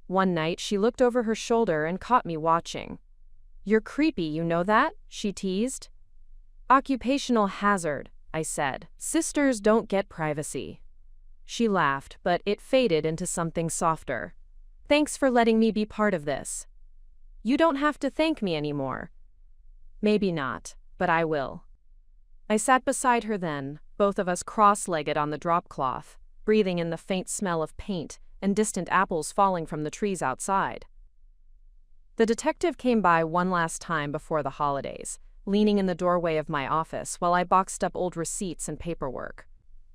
One night, she looked over her shoulder and caught me watching. "You're creepy, you know that?" she teased. "Occupational hazard," I said. "Sisters don't get privacy." She laughed, but it faded into something softer. "Thanks for letting me be part of this." "You don't have to thank me anymore." "Maybe not, but I will." I sat beside her then, both of us cross-legged on the drop cloth, breathing in the faint smell of paint and distant apples falling from the trees outside. The detective came by one last time before the holidays, leaning in the doorway of my office while I boxed up old receipts and paperwork.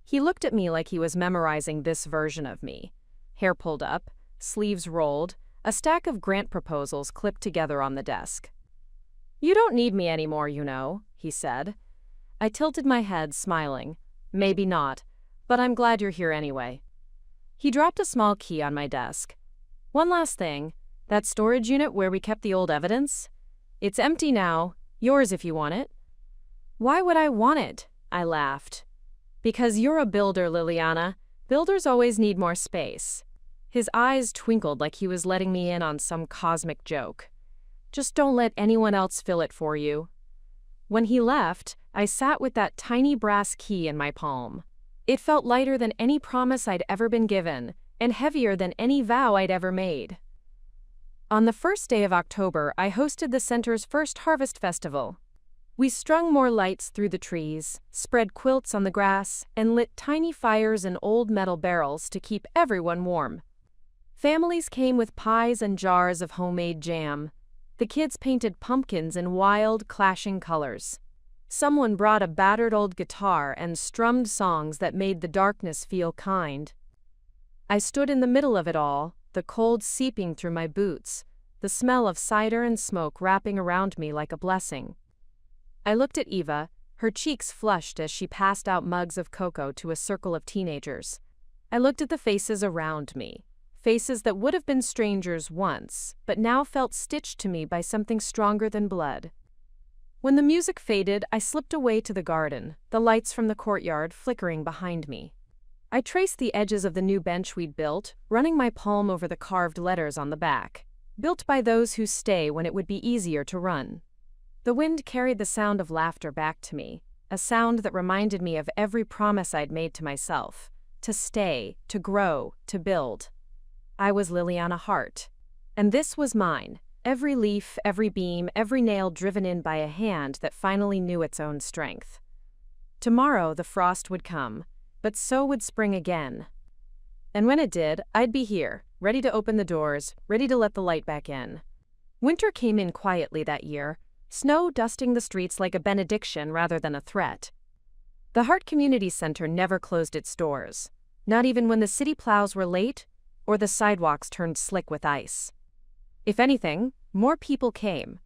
He looked at me like he was memorizing this version of me. Hair pulled up, sleeves rolled, a stack of grant proposals clipped together on the desk. "You don't need me anymore, you know," he said. I tilted my head, smiling. "Maybe not, but I'm glad you're here anyway." He dropped a small key on my desk. "One last thing. That storage unit where we kept the old evidence? It's empty now. Yours if you want it." "Why would I want it?" I laughed. "Because you're a builder, Liliana. Builders always need more space." His eyes twinkled like he was letting me in on some cosmic joke. "Just don't let anyone else fill it for you." When he left, I sat with that tiny brass key in my palm. It felt lighter than any promise I'd ever been given, and heavier than any vow I'd ever made. On the first day of October, I hosted the center's first harvest festival. We strung more lights through the trees, spread quilts on the grass, and lit tiny fires in old metal barrels to keep everyone warm. Families came with pies and jars of homemade jam. The kids painted pumpkins in wild, clashing colors. Someone brought a battered old guitar and strummed songs that made the darkness feel kind. I stood in the middle of it all, the cold seeping through my boots, the smell of cider and smoke wrapping around me like a blessing. I looked at Eva, her cheeks flushed as she passed out mugs of cocoa to a circle of teenagers. I looked at the faces around me, faces that would have been strangers once, but now felt stitched to me by something stronger than blood. When the music faded, I slipped away to the garden, the lights from the courtyard flickering behind me. I traced the edges of the new bench we'd built, running my palm over the carved letters on the back, built by those who stay when it would be easier to run. The wind carried the sound of laughter back to me, a sound that reminded me of every promise I'd made to myself, to stay, to grow, to build. I was Liliana Hart, and this was mine, every leaf, every beam, every nail driven in by a hand that finally knew its own strength. Tomorrow the frost would come, but so would spring again. And when it did, I'd be here, ready to open the doors, ready to let the light back in. Winter came in quietly that year, snow dusting the streets like a benediction rather than a threat. The Hart Community Center never closed its doors, not even when the city plows were late or the sidewalks turned slick with ice. If anything, more people came.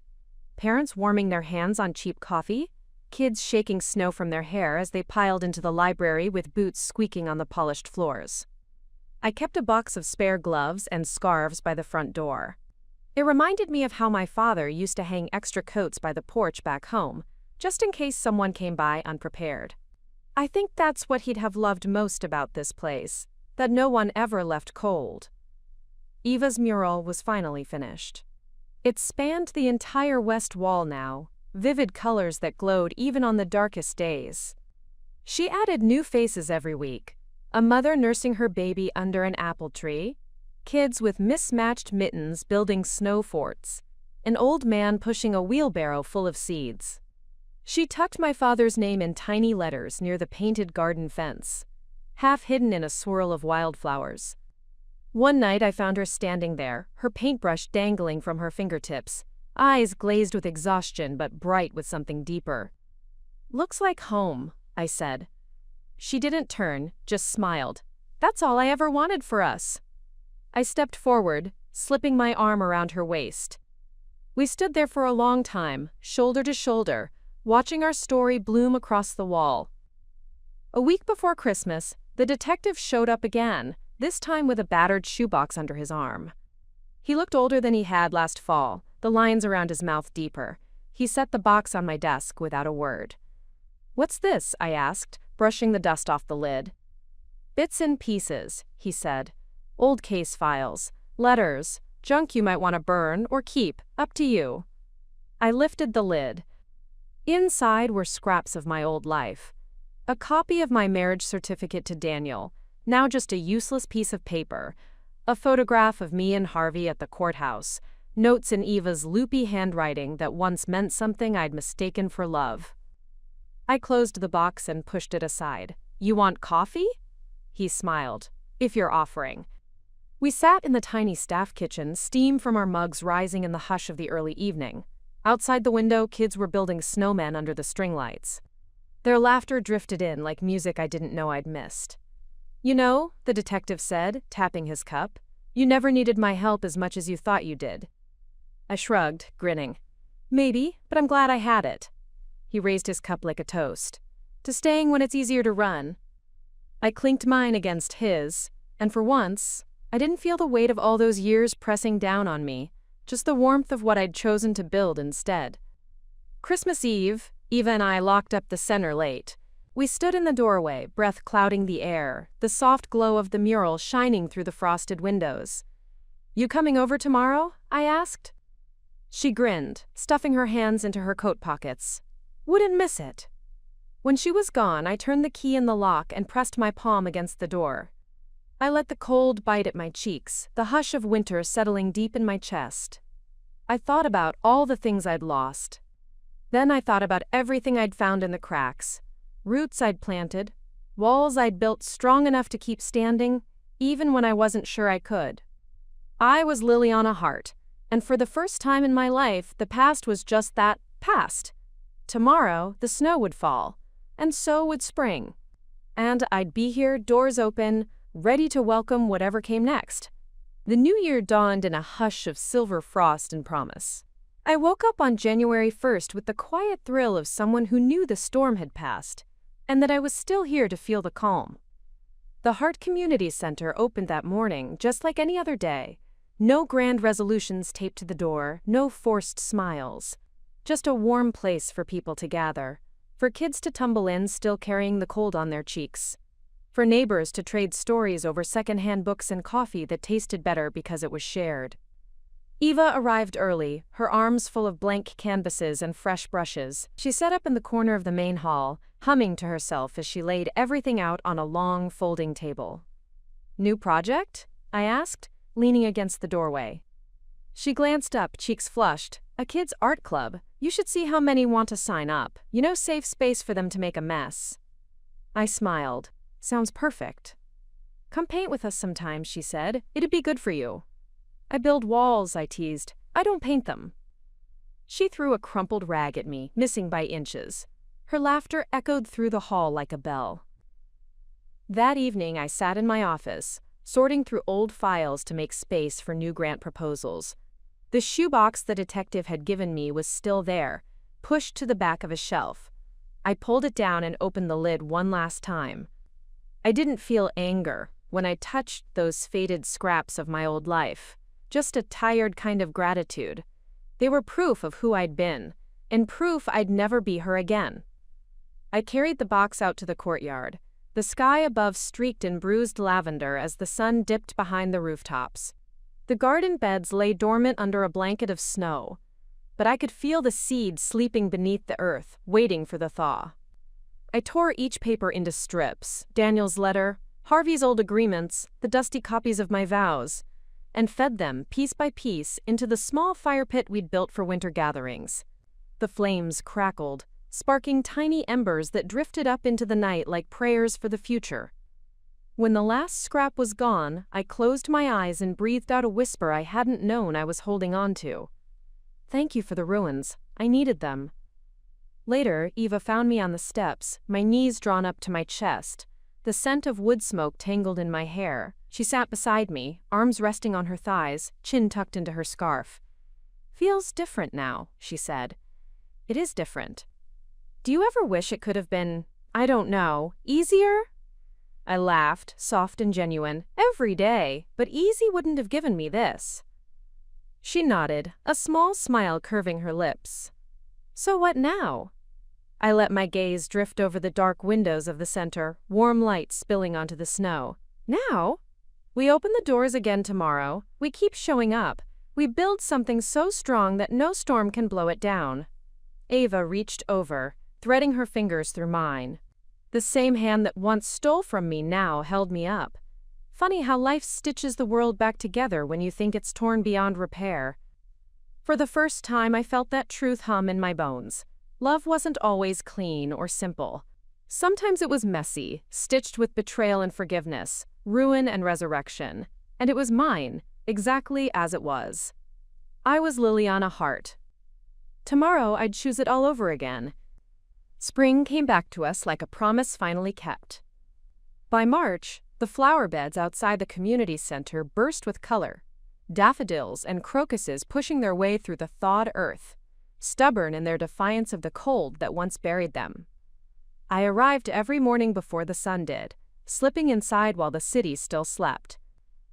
Parents warming their hands on cheap coffee, kids shaking snow from their hair as they piled into the library with boots squeaking on the polished floors. I kept a box of spare gloves and scarves by the front door. It reminded me of how my father used to hang extra coats by the porch back home, just in case someone came by unprepared. I think that's what he'd have loved most about this place, that no one ever left cold. Eva's mural was finally finished. It spanned the entire west wall now, vivid colors that glowed even on the darkest days. She added new faces every week, a mother nursing her baby under an apple tree, kids with mismatched mittens building snow forts, an old man pushing a wheelbarrow full of seeds. She tucked my father's name in tiny letters near the painted garden fence, half hidden in a swirl of wildflowers. One night I found her standing there, her paintbrush dangling from her fingertips, eyes glazed with exhaustion but bright with something deeper. "Looks like home," I said. She didn't turn, just smiled. "That's all I ever wanted for us." I stepped forward, slipping my arm around her waist. We stood there for a long time, shoulder to shoulder, watching our story bloom across the wall. A week before Christmas, the detective showed up again, this time with a battered shoebox under his arm. He looked older than he had last fall, the lines around his mouth deeper. He set the box on my desk without a word. "What's this?" I asked, brushing the dust off the lid. "Bits and pieces," he said. "Old case files, letters, junk you might want to burn or keep, up to you." I lifted the lid. Inside were scraps of my old life. A copy of my marriage certificate to Daniel, now just a useless piece of paper, a photograph of me and Harvey at the courthouse, notes in Eva's loopy handwriting that once meant something I'd mistaken for love. I closed the box and pushed it aside. "You want coffee?" He smiled. "If you're offering." We sat in the tiny staff kitchen, steam from our mugs rising in the hush of the early evening. Outside the window, kids were building snowmen under the string lights. Their laughter drifted in like music I didn't know I'd missed. "You know," the detective said, tapping his cup, "you never needed my help as much as you thought you did." I shrugged, grinning. "Maybe, but I'm glad I had it." He raised his cup like a toast. "To staying when it's easier to run." I clinked mine against his, and for once, I didn't feel the weight of all those years pressing down on me, just the warmth of what I'd chosen to build instead. Christmas Eve, Eva and I locked up the center late. We stood in the doorway, breath clouding the air, the soft glow of the mural shining through the frosted windows. "You coming over tomorrow?" I asked. She grinned, stuffing her hands into her coat pockets. "Wouldn't miss it." When she was gone, I turned the key in the lock and pressed my palm against the door. I let the cold bite at my cheeks, the hush of winter settling deep in my chest. I thought about all the things I'd lost. Then I thought about everything I'd found in the cracks. Roots I'd planted, walls I'd built strong enough to keep standing, even when I wasn't sure I could. I was Liliana Hart, and for the first time in my life, the past was just that, past. Tomorrow, the snow would fall, and so would spring. And I'd be here, doors open, ready to welcome whatever came next. The new year dawned in a hush of silver frost and promise. I woke up on January 1st with the quiet thrill of someone who knew the storm had passed, and that I was still here to feel the calm. The Hart Community Center opened that morning just like any other day. No grand resolutions taped to the door, no forced smiles. Just a warm place for people to gather. For kids to tumble in still carrying the cold on their cheeks. For neighbors to trade stories over secondhand books and coffee that tasted better because it was shared. Eva arrived early, her arms full of blank canvases and fresh brushes. She sat up in the corner of the main hall, humming to herself as she laid everything out on a long folding table. "New project?" I asked, leaning against the doorway. She glanced up, cheeks flushed. "A kids' art club. You should see how many want to sign up. Safe space for them to make a mess." I smiled. "Sounds perfect." "Come paint with us sometime," she said. "It'd be good for you." "I build walls," I teased. "I don't paint them." She threw a crumpled rag at me, missing by inches. Her laughter echoed through the hall like a bell. That evening I sat in my office, sorting through old files to make space for new grant proposals. The shoebox the detective had given me was still there, pushed to the back of a shelf. I pulled it down and opened the lid one last time. I didn't feel anger when I touched those faded scraps of my old life, just a tired kind of gratitude. They were proof of who I'd been, and proof I'd never be her again. I carried the box out to the courtyard, the sky above streaked in bruised lavender as the sun dipped behind the rooftops. The garden beds lay dormant under a blanket of snow, but I could feel the seeds sleeping beneath the earth, waiting for the thaw. I tore each paper into strips, Daniel's letter, Harvey's old agreements, the dusty copies of my vows, and fed them, piece by piece, into the small fire pit we'd built for winter gatherings. The flames crackled, sparking tiny embers that drifted up into the night like prayers for the future. When the last scrap was gone, I closed my eyes and breathed out a whisper I hadn't known I was holding on to. "Thank you for the ruins. I needed them." Later, Eva found me on the steps, my knees drawn up to my chest, the scent of wood smoke tangled in my hair. She sat beside me, arms resting on her thighs, chin tucked into her scarf. "Feels different now," she said. "It is different. Do you ever wish it could have been, I don't know, easier?" I laughed, soft and genuine. "Every day, but easy wouldn't have given me this." She nodded, a small smile curving her lips. "So what now?" I let my gaze drift over the dark windows of the center, warm light spilling onto the snow. "Now? We open the doors again tomorrow. We keep showing up. We build something so strong that no storm can blow it down." Eva reached over, threading her fingers through mine. The same hand that once stole from me now held me up. Funny how life stitches the world back together when you think it's torn beyond repair. For the first time I felt that truth hum in my bones. Love wasn't always clean or simple. Sometimes it was messy, stitched with betrayal and forgiveness, ruin and resurrection. And it was mine, exactly as it was. I was Liliana Hart. Tomorrow I'd choose it all over again. Spring came back to us like a promise finally kept. By March, the flower beds outside the community center burst with color. Daffodils and crocuses pushing their way through the thawed earth, stubborn in their defiance of the cold that once buried them. I arrived every morning before the sun did, slipping inside while the city still slept.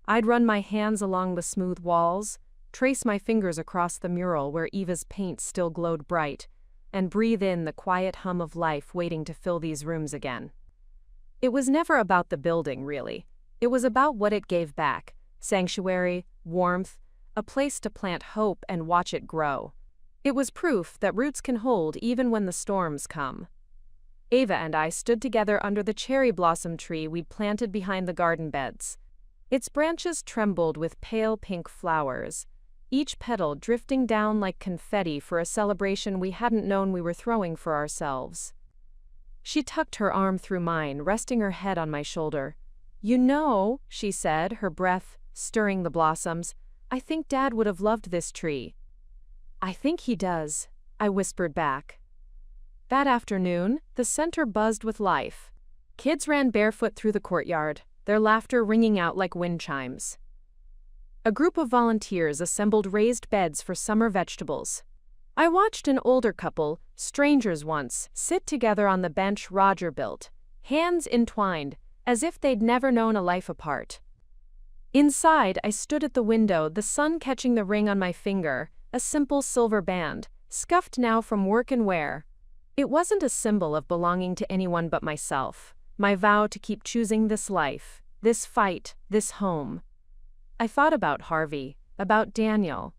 I'd run my hands along the smooth walls, trace my fingers across the mural where Eva's paint still glowed bright, and breathe in the quiet hum of life waiting to fill these rooms again. It was never about the building, really. It was about what it gave back: sanctuary, warmth, a place to plant hope and watch it grow. It was proof that roots can hold even when the storms come. Eva and I stood together under the cherry blossom tree we'd planted behind the garden beds. Its branches trembled with pale pink flowers, each petal drifting down like confetti for a celebration we hadn't known we were throwing for ourselves. She tucked her arm through mine, resting her head on my shoulder. "You know," she said, her breath stirring the blossoms, "I think Dad would have loved this tree." "I think he does," I whispered back. That afternoon, the center buzzed with life. Kids ran barefoot through the courtyard, their laughter ringing out like wind chimes. A group of volunteers assembled raised beds for summer vegetables. I watched an older couple, strangers once, sit together on the bench Roger built, hands entwined, as if they'd never known a life apart. Inside, I stood at the window, the sun catching the ring on my finger, a simple silver band, scuffed now from work and wear. It wasn't a symbol of belonging to anyone but myself, my vow to keep choosing this life, this fight, this home. I thought about Harvey, about Daniel.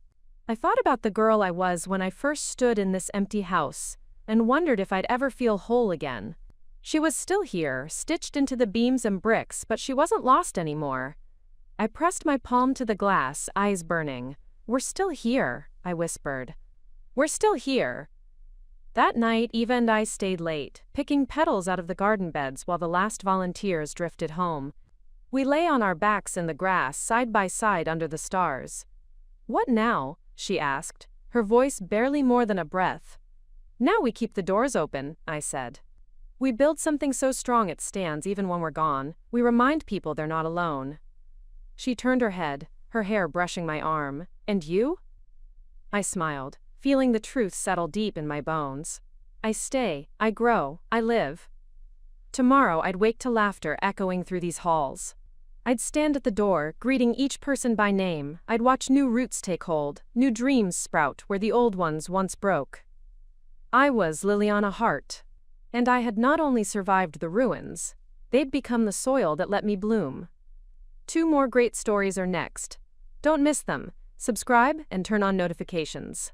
I thought about the girl I was when I first stood in this empty house, and wondered if I'd ever feel whole again. She was still here, stitched into the beams and bricks, but she wasn't lost anymore. I pressed my palm to the glass, eyes burning. "We're still here," I whispered. "We're still here." That night, Eva and I stayed late, picking petals out of the garden beds while the last volunteers drifted home. We lay on our backs in the grass, side by side under the stars. "What now?" she asked, her voice barely more than a breath. "Now we keep the doors open," I said. "We build something so strong it stands even when we're gone. We remind people they're not alone." She turned her head, her hair brushing my arm. "And you?" I smiled, feeling the truth settle deep in my bones. "I stay, I grow, I live." Tomorrow I'd wake to laughter echoing through these halls. I'd stand at the door, greeting each person by name. I'd watch new roots take hold, new dreams sprout where the old ones once broke. I was Liliana Hart. And I had not only survived the ruins, they'd become the soil that let me bloom. 2 more great stories are next. Don't miss them. Subscribe and turn on notifications.